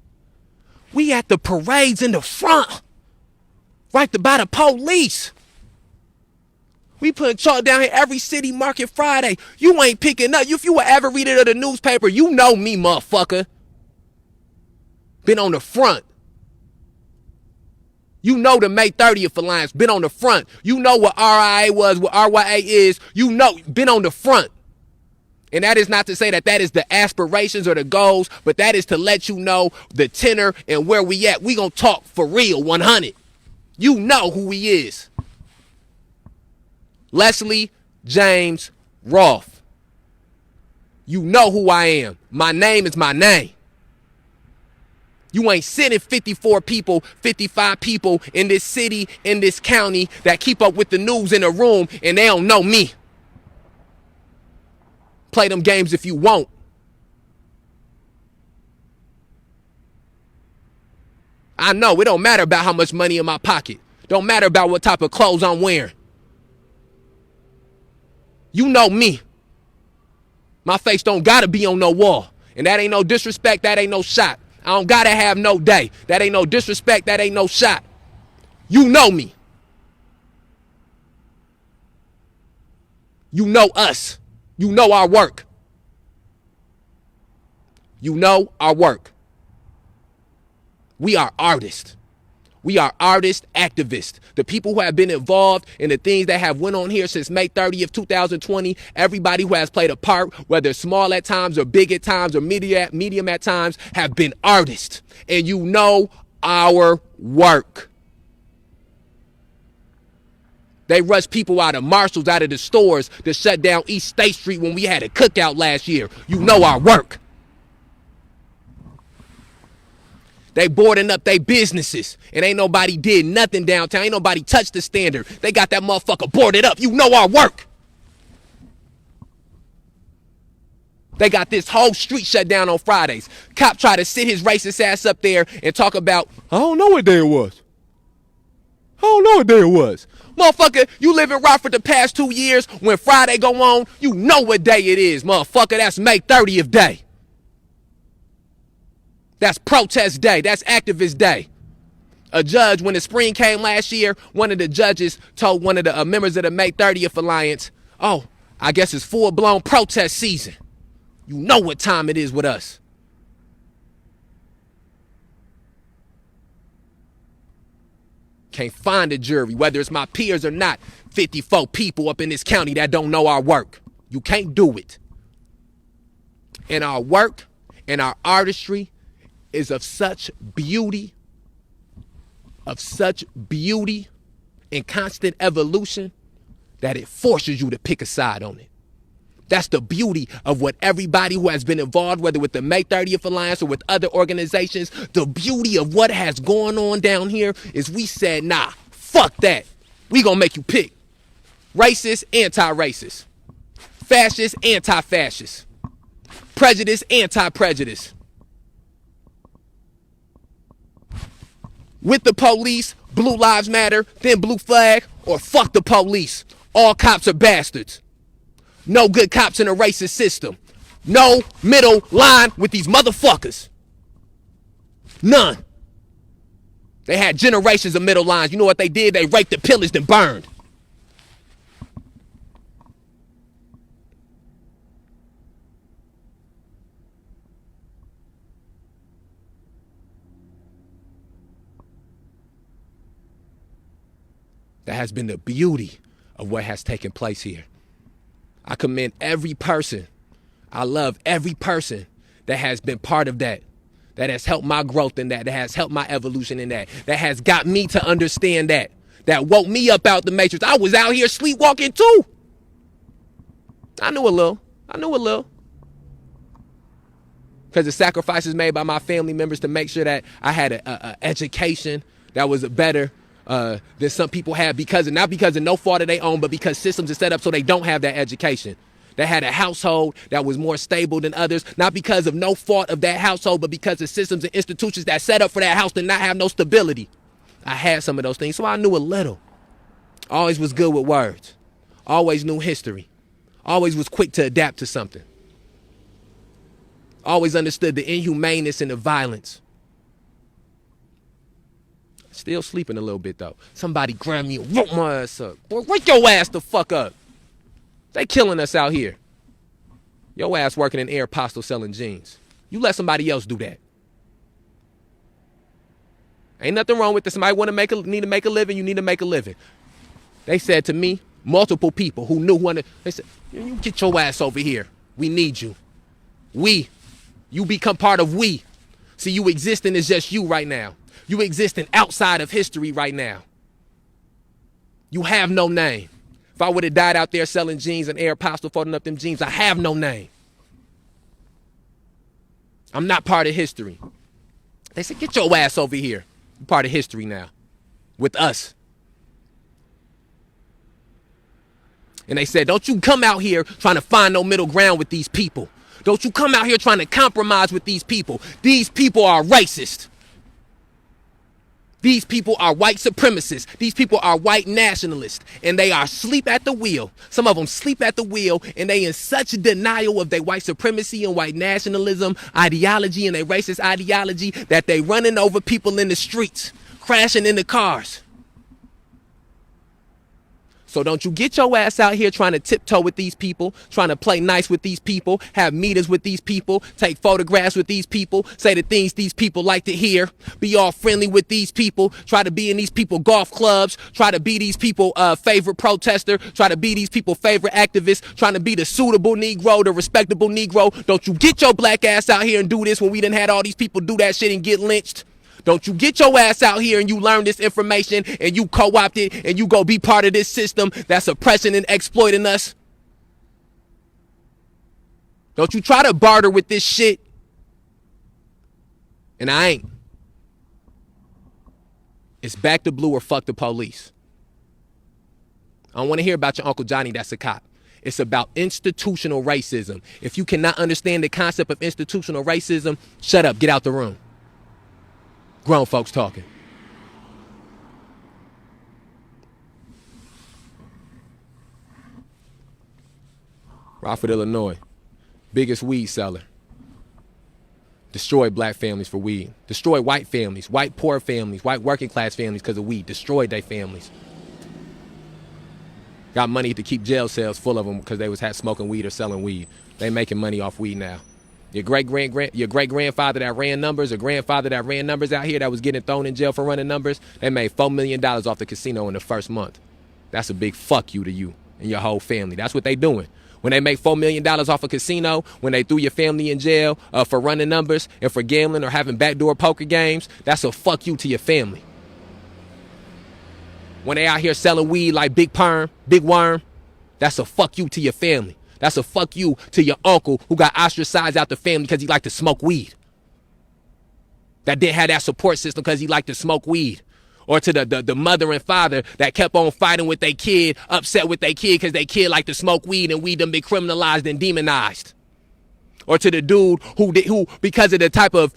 We at the parades in the front. Right by the police. We putting chalk down here every city market Friday. You ain't picking up. If you were ever reading of the newspaper, you know me, motherfucker. Been on the front. You know the May 30th Alliance. Been on the front. You know what RIA was, what RYA is. You know, been on the front. And that is not to say that is the aspirations or the goals, but that is to let you know the tenor and where we at. We gonna talk for real, 100. You know who he is. Leslie James Roth. You know who I am. My name is my name. You ain't sitting 54 people, 55 people in this city, in this county that keep up with the news in a room and they don't know me. Play them games if you want. I know it don't matter about how much money in my pocket. Don't matter about what type of clothes I'm wearing. You know me. My face don't gotta be on no wall. And that ain't no disrespect, that ain't no shot. I don't gotta have no day. That ain't no disrespect, that ain't no shot. You know me. You know us. You know our work. You know our work. We are artists. We are artist activists. The people who have been involved in the things that have went on here since May 30th, 2020, everybody who has played a part, whether small at times or big at times or medium at times, have been artists. And you know our work. They rushed people out of Marshalls, out of the stores to shut down East State Street when we had a cookout last year. You know our work. They boarding up their businesses and ain't nobody did nothing downtown. Ain't nobody touched the standard. They got that motherfucker boarded up. You know our work. They got this whole street shut down on Fridays. Cop tried to sit his racist ass up there and talk about, I don't know what day it was. I don't know what day it was. Motherfucker, you live in Rockford the past 2 years. When Friday go on, you know what day it is, motherfucker. That's May 30th day. That's protest day. That's activist day. A judge, when the spring came last year, one of the judges told one of the members of the May 30th Alliance, oh, I guess it's full-blown protest season. You know what time it is with us. Can't find a jury, whether it's my peers or not. 54 people up in this county that don't know our work. You can't do it. And our work and our artistry is of such beauty and constant evolution that it forces you to pick a side on it. That's the beauty of what everybody who has been involved, whether with the May 30th Alliance or with other organizations, the beauty of what has gone on down here is we said, nah, fuck that. We gonna make you pick. Racist, anti-racist. Fascist, anti-fascist. Prejudice, anti-prejudice. With the police, Blue Lives Matter, then Blue Flag, or fuck the police. All cops are bastards. No good cops in a racist system. No middle line with these motherfuckers. None. They had generations of middle lines. You know what they did? They raped and pillaged and burned. That has been the beauty of what has taken place here. I commend every person. I love every person that has been part of that has helped my growth in that has helped my evolution in that has got me to understand that woke me up out the matrix. I was out here sleepwalking too. I knew a little. Because the sacrifices made by my family members to make sure that I had a education that was better than some people have, not because of no fault of their own, but because systems are set up so they don't have that education. They had a household that was more stable than others, not because of no fault of that household, but because of systems and institutions that set up for that house to not have no stability. I had some of those things, so I knew a little. Always was good with words. Always knew history. Always was quick to adapt to something. Always understood the inhumaneness and the violence. Still sleeping a little bit, though. Somebody grab me and woke my ass up. Boy, wake your ass the fuck up. They killing us out here. Your ass working in Aeropostale selling jeans. You let somebody else do that. Ain't nothing wrong with this. Somebody need to make a living, you need to make a living. They said to me, multiple people who knew, they said, you get your ass over here. We need you. You become part of we. See, you existing is just you right now. You existing outside of history right now. You have no name. If I would have died out there selling jeans and Aeropostale folding up them jeans, I have no name. I'm not part of history. They said, get your ass over here. You're part of history now. With us. And they said, don't you come out here trying to find no middle ground with these people. Don't you come out here trying to compromise with these people. These people are racist. These people are white supremacists. These people are white nationalists. And they are asleep at the wheel. Some of them sleep at the wheel. And they in such denial of their white supremacy and white nationalism ideology and their racist ideology that they running over people in the streets, crashing into cars. So don't you get your ass out here trying to tiptoe with these people, trying to play nice with these people, have meetings with these people, take photographs with these people, say the things these people like to hear, be all friendly with these people, try to be in these people golf clubs, try to be these people favorite protester, try to be these people favorite activists, trying to be the suitable Negro, the respectable Negro. Don't you get your black ass out here and do this when we done had all these people do that shit and get lynched. Don't you get your ass out here and you learn this information and you co-opt it and you go be part of this system that's oppressing and exploiting us. Don't you try to barter with this shit. And I ain't. It's back to blue or fuck the police. I don't want to hear about your Uncle Johnny that's a cop. It's about institutional racism. If you cannot understand the concept of institutional racism, shut up, get out the room. Grown folks talking. Rockford, Illinois. Biggest weed seller. Destroyed black families for weed. Destroyed white families, white poor families, white working class families because of weed. Destroyed their families. Got money to keep jail cells full of them because they was smoking weed or selling weed. They making money off weed now. Your great grandfather that ran numbers, or grandfather that ran numbers out here that was getting thrown in jail for running numbers, they made $4 million off the casino in the first month. That's a big fuck you to you and your whole family. That's what they doing. When they make $4 million off a casino, when they threw your family in jail for running numbers and for gambling or having backdoor poker games, that's a fuck you to your family. When they out here selling weed like Big Perm, Big Worm, that's a fuck you to your family. That's a fuck you to your uncle who got ostracized out the family because he liked to smoke weed. That didn't have that support system because he liked to smoke weed. Or to the mother and father that kept on fighting with their kid, upset with their kid because their kid liked to smoke weed and weed done been criminalized and demonized. Or to the dude who because of the type of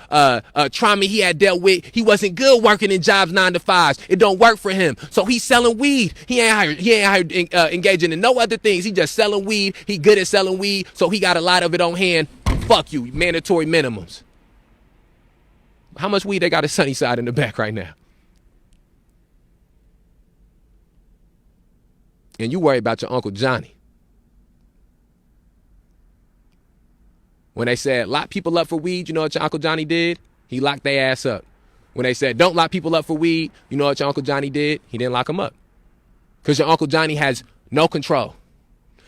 trauma he had dealt with, he wasn't good working in jobs 9 to 5s. It don't work for him. So he's selling weed. He ain't engaging in no other things. He just selling weed. He good at selling weed. So he got a lot of it on hand. Fuck you. Mandatory minimums. How much weed they got at Sunnyside in the back right now? And you worry about your Uncle Johnny. When they said lock people up for weed, you know what your Uncle Johnny did? He locked their ass up. When they said don't lock people up for weed, you know what your Uncle Johnny did? He didn't lock them up. Because your Uncle Johnny has no control.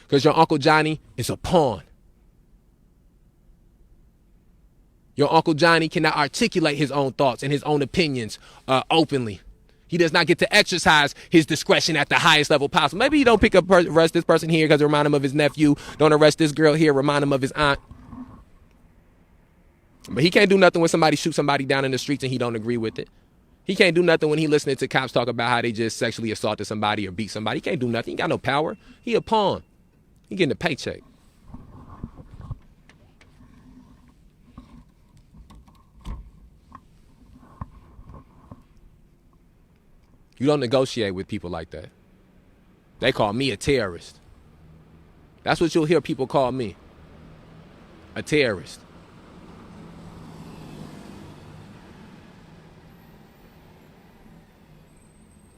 Because your Uncle Johnny is a pawn. Your Uncle Johnny cannot articulate his own thoughts and his own opinions openly. He does not get to exercise his discretion at the highest level possible. Maybe you don't pick up, arrest this person here because it remind him of his nephew. Don't arrest this girl here, remind him of his aunt. But he can't do nothing when somebody shoots somebody down in the streets and he don't agree with it. He can't do nothing when he listening to cops talk about how they just sexually assaulted somebody or beat somebody. He can't do nothing. He got no power. He a pawn. He getting a paycheck. You don't negotiate with people like that. They call me a terrorist. That's what you'll hear people call me. A terrorist.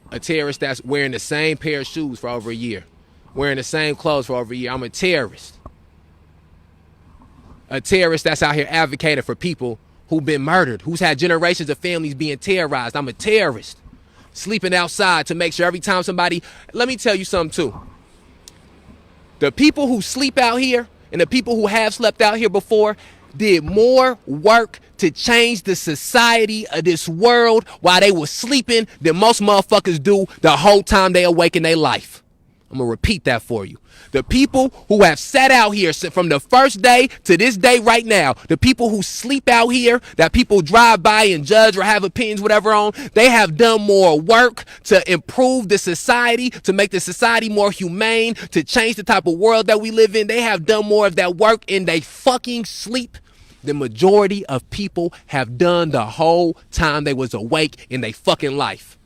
A terrorist that's wearing the same pair of shoes for over a year. Wearing the same clothes for over a year. I'm a terrorist. A terrorist that's out here advocating for people who've been murdered, who's had generations of families being terrorized. I'm a terrorist. Sleeping outside to make sure every time somebody... Let me tell you something too. The people who sleep out here and the people who have slept out here before did more work to change the society of this world while they were sleeping than most motherfuckers do the whole time they awake in their life. I'm going to repeat that for you. The people who have sat out here from the first day to this day right now, the people who sleep out here, that people drive by and judge or have opinions, whatever on, they have done more work to improve the society, to make the society more humane, to change the type of world that we live in. They have done more of that work in they fucking sleep. The majority of people have done the whole time they was awake in their fucking life.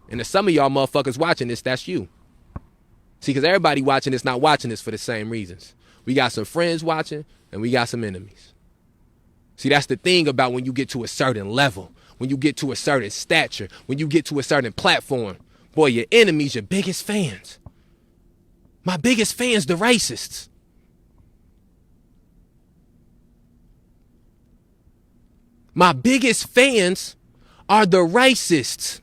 And to some of y'all motherfuckers watching this, that's you. See, because everybody watching this not watching this for the same reasons. We got some friends watching and we got some enemies. See, that's the thing about when you get to a certain level, when you get to a certain stature, when you get to a certain platform. Boy, your enemies, your biggest fans. My biggest fans, the racists. My biggest fans are the racists.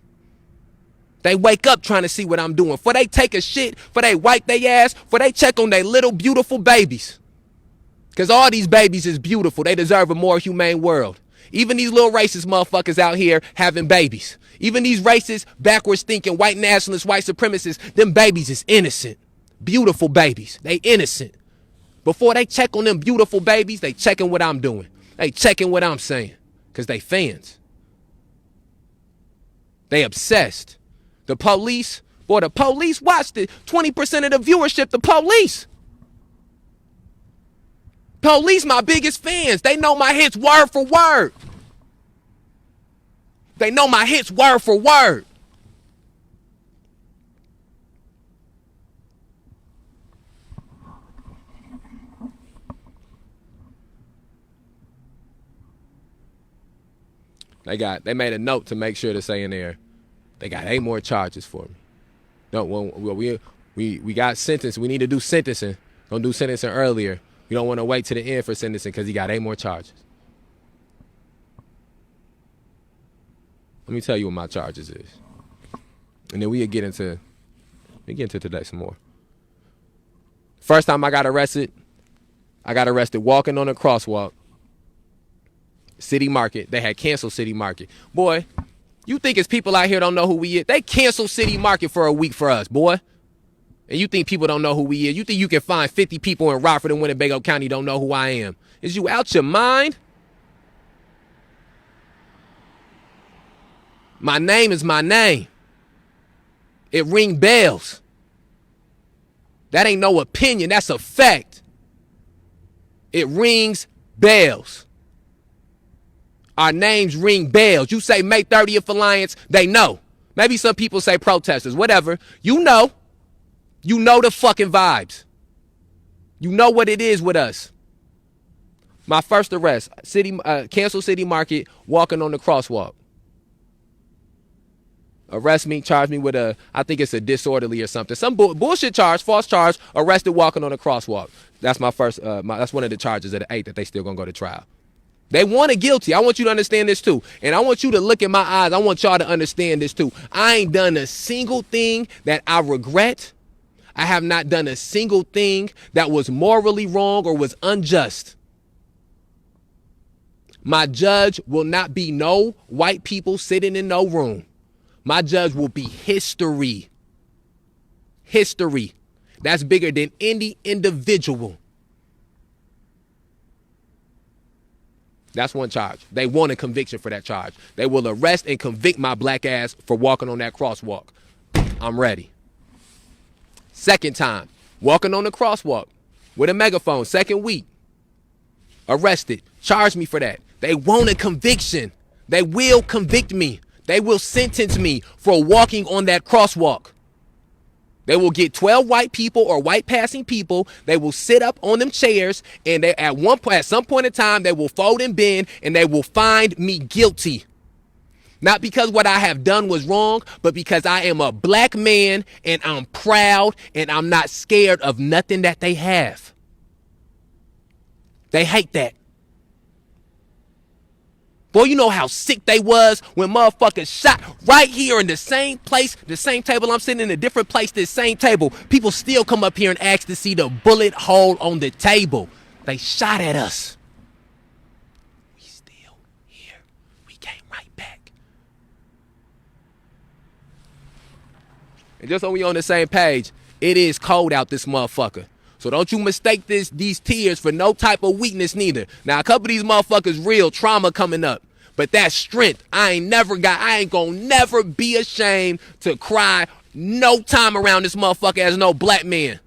They wake up trying to see what I'm doing. For they take a shit, for they wipe their ass, for they check on their little beautiful babies. Because all these babies is beautiful. They deserve a more humane world. Even these little racist motherfuckers out here having babies. Even these racist, backwards thinking, white nationalists, white supremacists, them babies is innocent. Beautiful babies. They innocent. Before they check on them beautiful babies, they checking what I'm doing. They checking what I'm saying. Because they fans. They obsessed. The police, boy, the police watched it. 20% of the viewership, the police. Police, my biggest fans. They know my hits word for word. They know my hits word for word. They made a note to make sure to say in there, they got 8 more charges for me. No, well, we got sentenced. We need to do sentencing. Don't do sentencing earlier. We don't want to wait to the end for sentencing because he got 8 more charges. Let me tell you what my charges is. And then we'll get into today some more. First time I got arrested walking on a crosswalk. City Market. They had canceled City Market. Boy, you think it's people out here don't know who we is? They canceled City Market for a week for us, boy. And you think people don't know who we is? You think you can find 50 people in Rockford and Winnebago County don't know who I am? Is you out your mind? My name is my name. It ring bells. That ain't no opinion. That's a fact. It rings bells. Our names ring bells. You say May 30th Alliance, they know. Maybe some people say protesters, whatever. You know. You know the fucking vibes. You know what it is with us. My first arrest, cancel City Market, walking on the crosswalk. Arrest me, charge me with I think it's a disorderly or something. Some bullshit charge, false charge, arrested walking on a crosswalk. That's my first, that's one of the charges of the 8 that they still gonna go to trial. They want a guilty. I want you to understand this too. And I want you to look in my eyes. I want y'all to understand this too. I ain't done a single thing that I regret. I have not done a single thing that was morally wrong or was unjust. My judge will not be no white people sitting in no room. My judge will be history. History. That's bigger than any individual. That's one charge. They want a conviction for that charge. They will arrest and convict my black ass for walking on that crosswalk. I'm ready. Second time, walking on the crosswalk with a megaphone, second week. Arrested. Charge me for that. They want a conviction. They will convict me. They will sentence me for walking on that crosswalk. They will get 12 white people or white passing people. They will sit up on them chairs, and they at some point in time, they will fold and bend, and they will find me guilty. Not because what I have done was wrong, but because I am a black man, and I'm proud, and I'm not scared of nothing that they have. They hate that. Boy, you know how sick they was when motherfuckers shot right here in the same place, the same table. I'm sitting in a different place, this same table. People still come up here and ask to see the bullet hole on the table. They shot at us. We still here. We came right back. And just so we on the same page, it is cold out this motherfucker. So don't you mistake these tears for no type of weakness neither. Now, a couple of these motherfuckers real trauma coming up. But that strength, I ain't gonna never be ashamed to cry no time around this motherfucker as no black man.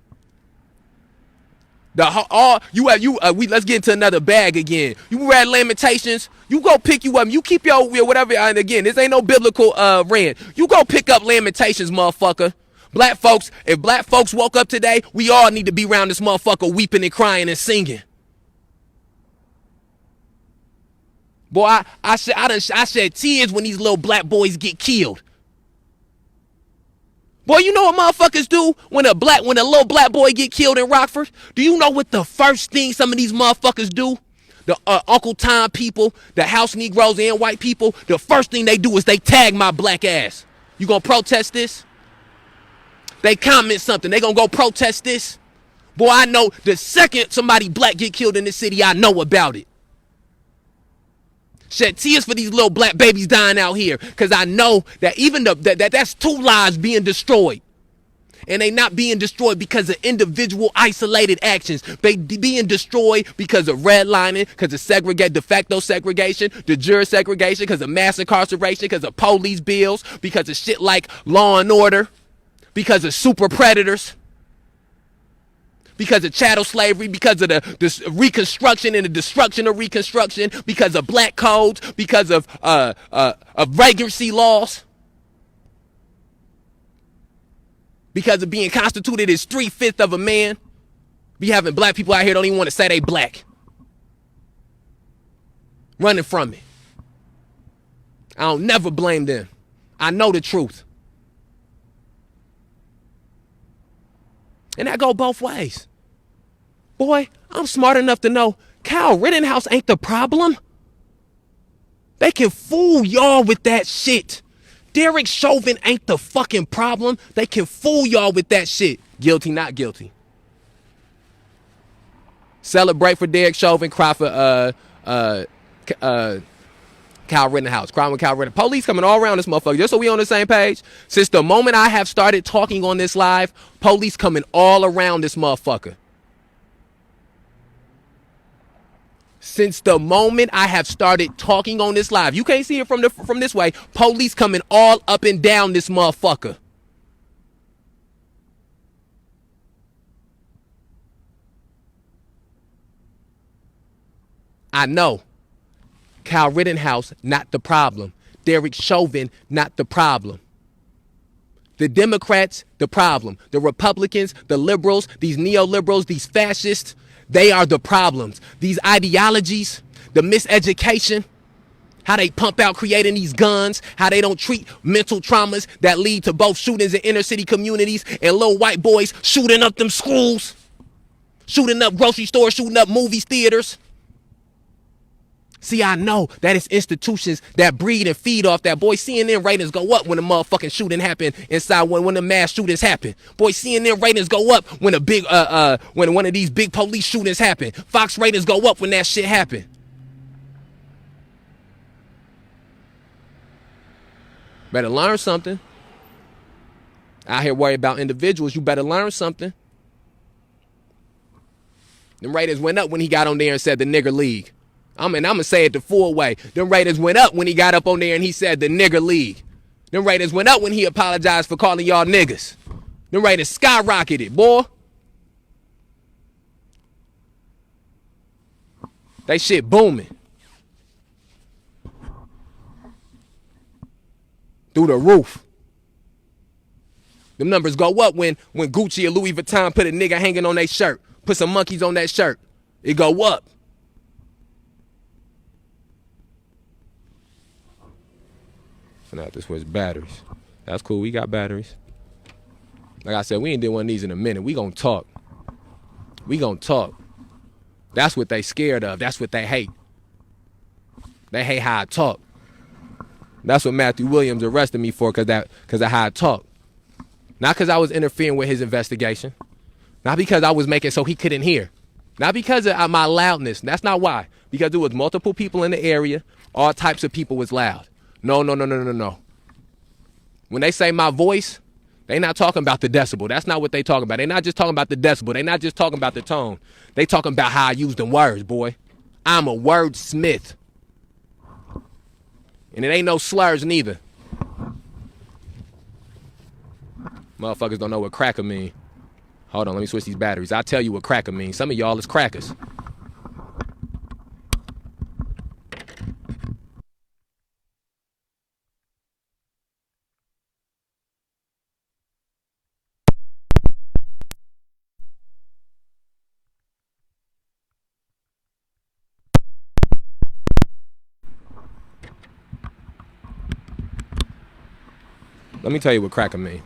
Let's get into another bag again. You read Lamentations, you go pick you up, you keep your whatever, and again, this ain't no biblical rant. You go pick up Lamentations, motherfucker. Black folks, if black folks woke up today, we all need to be around this motherfucker weeping and crying and singing. Boy, I shed tears when these little black boys get killed. Boy, you know what motherfuckers do when a little black boy get killed in Rockford? Do you know what the first thing some of these motherfuckers do? The Uncle Tom people, the house Negroes and white people, the first thing they do is they tag my black ass. You gonna protest this? They comment something. They gonna go protest this. Boy, I know the second somebody black get killed in this city, I know about it. Shed tears for these little black babies dying out here, because I know that even that's 2 lives being destroyed. And they not being destroyed because of individual isolated actions. They being destroyed because of redlining, because of de facto segregation, de jure segregation, because of mass incarceration, because of police bills, because of shit like Law and Order, because of super predators, because of chattel slavery, because of the Reconstruction and the destruction of Reconstruction, because of black codes, because of vagrancy laws, because of being constituted as 3/5 of a man. Be having black people out here don't even want to say they black. Running from it. I don't never blame them. I know the truth. And that go both ways. Boy, I'm smart enough to know Kyle Rittenhouse ain't the problem. They can fool y'all with that shit. Derek Chauvin ain't the fucking problem. They can fool y'all with that shit. Guilty, not guilty. Celebrate for Derek Chauvin, cry for Kyle Rittenhouse. Crime with Kyle Rittenhouse. Police coming all around this motherfucker, just so we on the same page. Since the moment I have started talking on this live, police coming all around this motherfucker. Since the moment I have started talking on this live, you can't see it from this way. Police coming all up and down this motherfucker. I know. Kyle Rittenhouse, not the problem. Derek Chauvin, not the problem. The Democrats, the problem. The Republicans, the liberals, these neoliberals, these fascists, they are the problems. These ideologies, the miseducation, how they pump out creating these guns, how they don't treat mental traumas that lead to both shootings in inner city communities and little white boys shooting up them schools, shooting up grocery stores, shooting up movie theaters. See, I know that it's institutions that breed and feed off that. Boy, CNN ratings go up when a motherfucking shooting happen inside when the mass shootings happen. Boy, CNN ratings go up when a big when one of these big police shootings happen. Fox ratings go up when that shit happen. Better learn something. Out here worried about individuals, you better learn something. Them ratings went up when he got on there and said the nigger league. I'm gonna say it the full way. Them ratings went up when he got up on there and he said the nigger league. Them ratings went up when he apologized for calling y'all niggas. Them ratings skyrocketed, boy. They shit booming. Through the roof. Them numbers go up when Gucci or Louis Vuitton put a nigga hanging on their shirt. Put some monkeys on that shirt. It go up. Now this was batteries. That's cool. We got batteries. Like I said, we ain't did one of these in a minute. We gonna talk. We gonna talk. That's what they scared of. That's what they hate. They hate how I talk. That's what Matthew Williams arrested me for, cause of how I talk. Not because I was interfering with his investigation. Not because I was making so he couldn't hear. Not because of my loudness. That's not why. Because there was multiple people in the area. All types of people was loud. No. When they say my voice, they not talking about the decibel. That's not what they talking about. They not just talking about the decibel. They not just talking about the tone. They talking about how I use them words, boy. I'm a wordsmith. And it ain't no slurs neither. Motherfuckers don't know what cracker mean. Hold on, let me switch these batteries. I'll tell you what cracker means. Some of y'all is crackers. Let me tell you what cracker mean.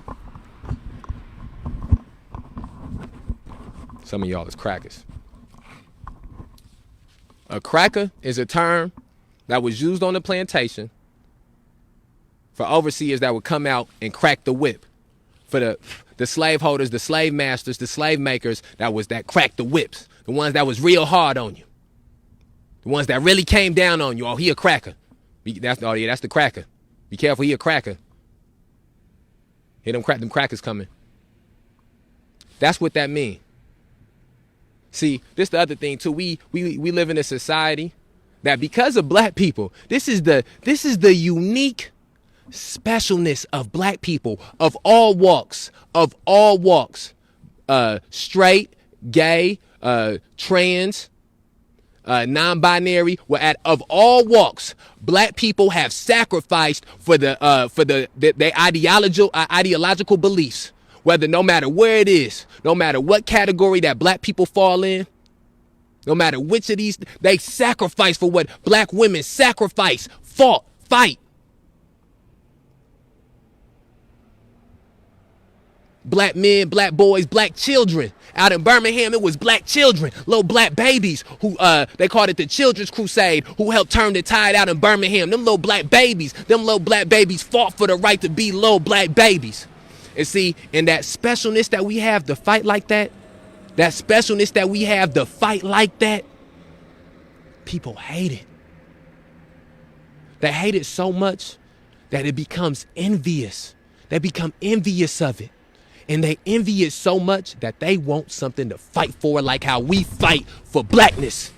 Some of y'all is crackers. A cracker is a term that was used on the plantation for overseers that would come out and crack the whip. For the slaveholders, the slave masters, the slave makers that cracked the whips. The ones that was real hard on you. The ones that really came down on you. Oh, he a cracker. That's the cracker. Be careful, he a cracker. Hear them crackers coming. That's what that mean. See, this the other thing too. We live in a society that because of black people, this is the unique specialness of black people of all walks, straight, gay, trans, non-binary, of all walks, black people have sacrificed for their ideological beliefs. Whether no matter where it is, no matter what category that black people fall in, no matter which of these, they sacrifice for what black women sacrifice, fought, fight. Black men, black boys, black children. Out in Birmingham, it was black children, little black babies who they called it the Children's Crusade, who helped turn the tide out in Birmingham. Them little black babies fought for the right to be little black babies. And see, and that specialness that we have to fight like that, people hate it. They hate it so much that it becomes envious. They become envious of it. And they envy it so much that they want something to fight for, like how we fight for blackness.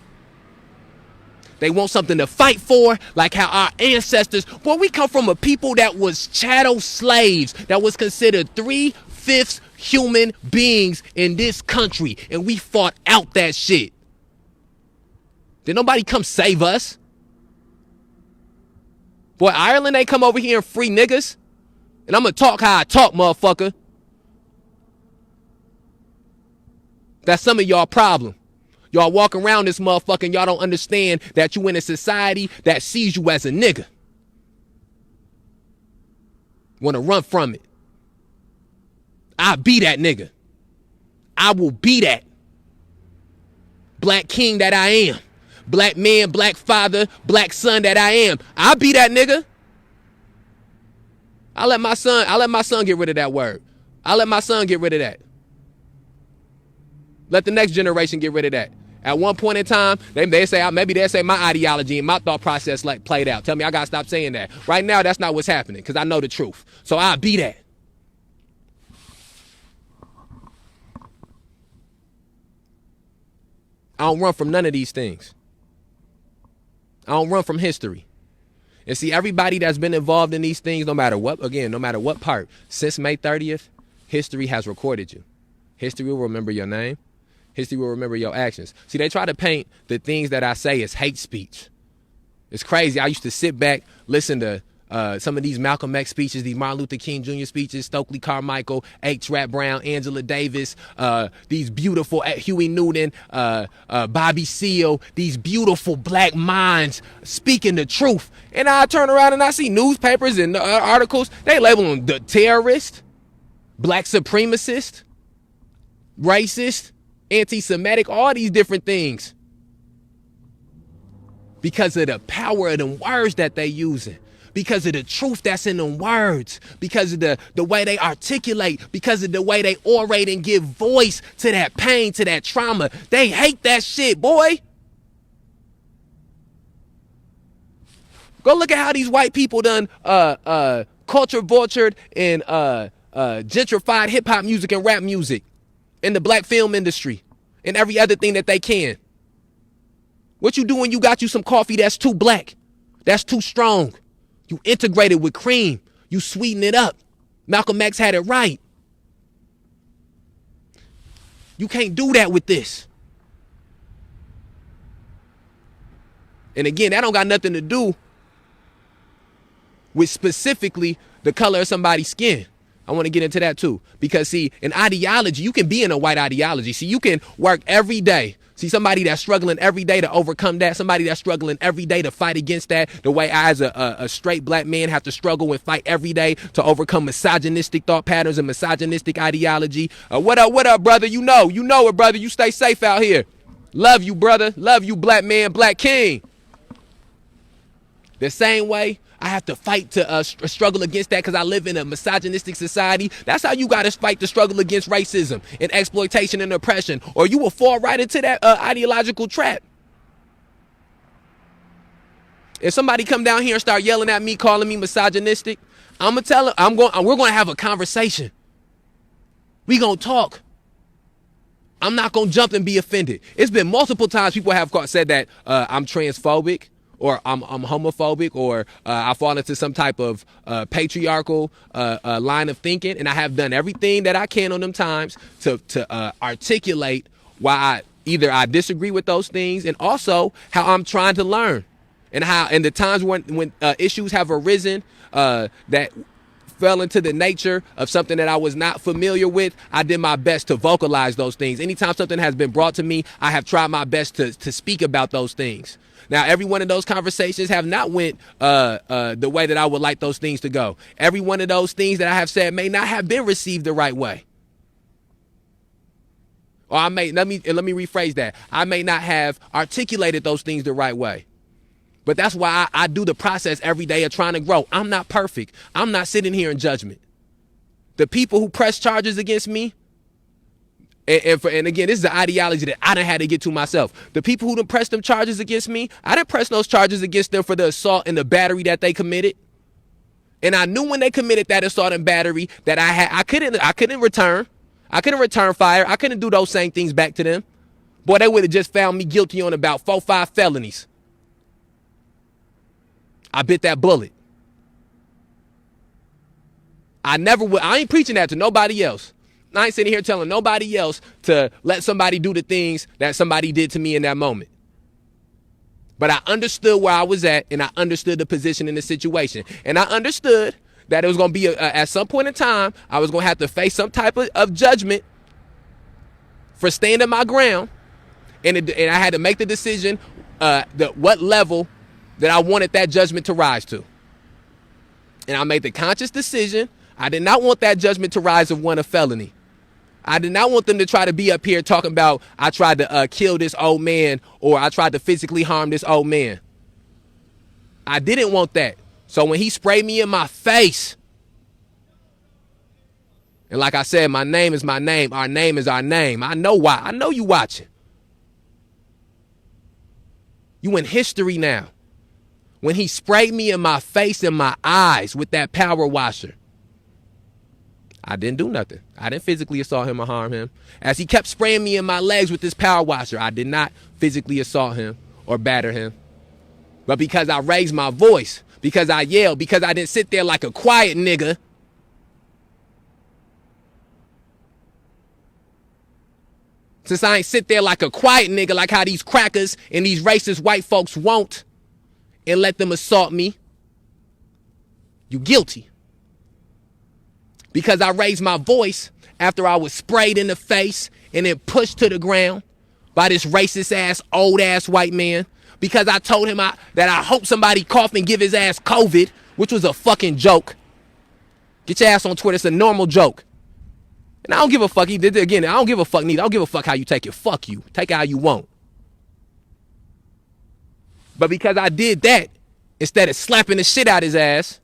They want something to fight for, like how our ancestors, well, we come from a people that was chattel slaves, that was considered 3/5 human beings in this country. And we fought out that shit. Did nobody come save us? Boy, Ireland ain't come over here and free niggas. And I'm going to talk how I talk, motherfucker. That's some of y'all problem. Y'all walk around this motherfucker and y'all don't understand that you in a society that sees you as a nigga. Want to run from it. I be that nigga. I will be that. Black king that I am. Black man, black father, black son that I am. I be that nigga. I let my son get rid of that word. I let my son get rid of that. Let the next generation get rid of that. At one point in time, they say my ideology and my thought process like played out. Tell me I gotta stop saying that. Right now, that's not what's happening because I know the truth. So I be that. I don't run from none of these things. I don't run from history. And see, everybody that's been involved in these things, no matter what part, since May 30th, history has recorded you. History will remember your name. History will remember your actions. See, they try to paint the things that I say as hate speech. It's crazy. I used to sit back, listen to some of these Malcolm X speeches, these Martin Luther King Jr. speeches, Stokely Carmichael, H. Rap Brown, Angela Davis, these beautiful Huey Newton, Bobby Seale, these beautiful black minds speaking the truth. And I turn around and I see newspapers and articles, they label them the terrorist, black supremacist, racist, anti-Semitic, all these different things. Because of the power of the words that they using. Because of the truth that's in them words. Because of the way they articulate. Because of the way they orate and give voice to that pain, to that trauma. They hate that shit, boy. Go look at how these white people done culture vultured and gentrified hip-hop music and rap music in the black film industry and every other thing that they can. What you doing? You got you some coffee that's too black. That's too strong. You integrate it with cream. You sweeten it up. Malcolm X had it right. You can't do that with this. And again, that don't got nothing to do with specifically the color of somebody's skin. I want to get into that too. Because see, in ideology, you can be in a white ideology. See, you can work every day. See, somebody that's struggling every day to overcome that, somebody that's struggling every day to fight against that, the way I as a straight black man have to struggle and fight every day to overcome misogynistic thought patterns and misogynistic ideology. What up, brother? You know it, brother. You stay safe out here. Love you, brother. Love you, black man, black king. The same way I have to fight to struggle against that because I live in a misogynistic society. That's how you got to fight to struggle against racism and exploitation and oppression, or you will fall right into that ideological trap. If somebody come down here and start yelling at me, calling me misogynistic, I'm gonna tell them we're gonna have a conversation. We gonna talk. I'm not gonna jump and be offended. It's been multiple times people have said that I'm transphobic, or I'm homophobic, or I fall into some type of patriarchal line of thinking, and I have done everything that I can on them times to articulate why I disagree with those things, and also how I'm trying to learn, and the times when issues have arisen that fell into the nature of something that I was not familiar with, I did my best to vocalize those things. Anytime something has been brought to me, I have tried my best to speak about those things. Now, every one of those conversations have not went the way that I would like those things to go. Every one of those things that I have said may not have been received the right way. Or let me rephrase that. I may not have articulated those things the right way. But that's why I do the process every day of trying to grow. I'm not perfect. I'm not sitting here in judgment. The people who press charges against me, and again, this is the ideology that I done had to get to myself. The people who done pressed them charges against me, I didn't press those charges against them for the assault and the battery that they committed. And I knew when they committed that assault and battery that I couldn't return. I couldn't return fire. I couldn't do those same things back to them. Boy, they would have just found me guilty on about 4 or 5 felonies. I bit that bullet. I ain't preaching that to nobody else. I ain't sitting here telling nobody else to let somebody do the things that somebody did to me in that moment. But I understood where I was at, and I understood the position in the situation. And I understood that it was going to be, at some point in time, I was going to have to face some type of judgment for standing my ground. And I had to make the decision what level that I wanted that judgment to rise to. And I made the conscious decision. I did not want that judgment to rise of one a felony. I did not want them to try to be up here talking about I tried to kill this old man or I tried to physically harm this old man. I didn't want that. So when he sprayed me in my face, and like I said, my name is my name. Our name is our name. I know why. I know you watching. You in history now. When he sprayed me in my face and my eyes with that power washer, I didn't do nothing. I didn't physically assault him or harm him. As he kept spraying me in my legs with this power washer, I did not physically assault him or batter him. But because I raised my voice, because I yelled, because I didn't sit there like a quiet nigga, since I ain't sit there like a quiet nigga like how these crackers and these racist white folks won't, and let them assault me, you guilty. Because I raised my voice after I was sprayed in the face and then pushed to the ground by this racist ass, old ass white man. Because I told him that I hope somebody cough and give his ass COVID, which was a fucking joke. Get your ass on Twitter. It's a normal joke. And I don't give a fuck. He did it again. I don't give a fuck neither. I don't give a fuck how you take it. Fuck you. Take it how you want. But because I did that, instead of slapping the shit out his ass,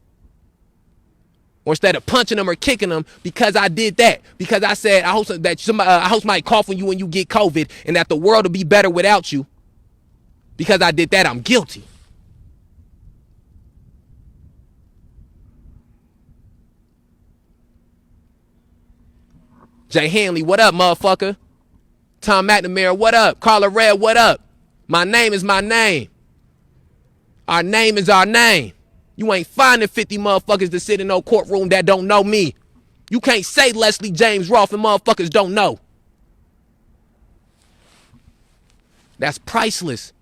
or instead of punching him or kicking him, because I did that, because I said I hope somebody cough on you when you get COVID, and that the world will be better without you. Because I did that, I'm guilty. Jay Hanley, what up, motherfucker? Tom McNamara, what up? Carla Red, what up? My name is my name. Our name is our name. You ain't finding 50 motherfuckers to sit in no courtroom that don't know me. You can't say Leslie James Roth and motherfuckers don't know. That's priceless.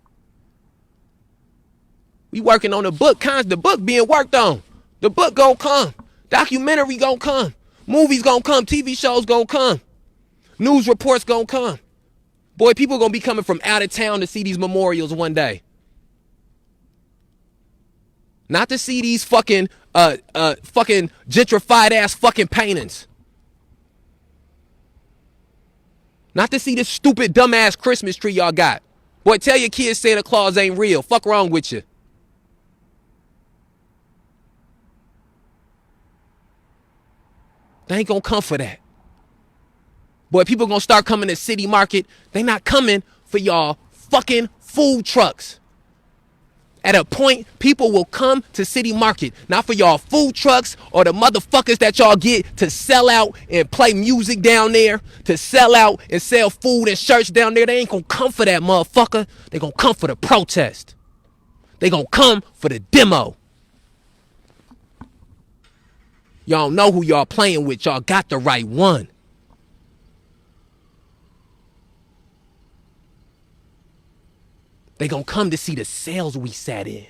We working on the book, the book being worked on. The book gonna come. Documentary gonna come. Movies gonna come. TV shows gonna come. News reports gonna come. Boy, people gonna be coming from out of town to see these memorials one day. Not to see these fucking gentrified ass fucking paintings. Not to see this stupid dumb ass Christmas tree y'all got. Boy, tell your kids Santa Claus ain't real. Fuck wrong with you. They ain't gonna come for that. Boy, people gonna start coming to City Market. They not coming for y'all fucking food trucks. At a point, people will come to City Market, not for y'all food trucks or the motherfuckers that y'all get to sell out and play music down there, to sell out and sell food and shirts down there. They ain't gonna come for that, motherfucker. They gonna come for the protest. They gonna come for the demo. Y'all know who y'all playing with. Y'all got the right one. They gonna come to see the cells we sat in.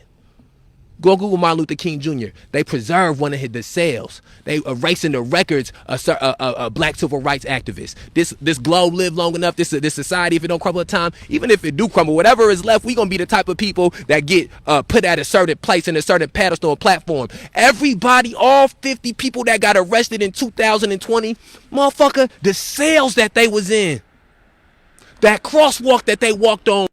Go Google Martin Luther King Jr. They preserved one of the cells. They erasing the records of black civil rights activists. This globe lived long enough. This society, if it don't crumble at time, even if it do crumble, whatever is left, we gonna be the type of people that get put at a certain place in a certain pedestal or platform. Everybody, all 50 people that got arrested in 2020, motherfucker, the cells that they was in. That crosswalk that they walked on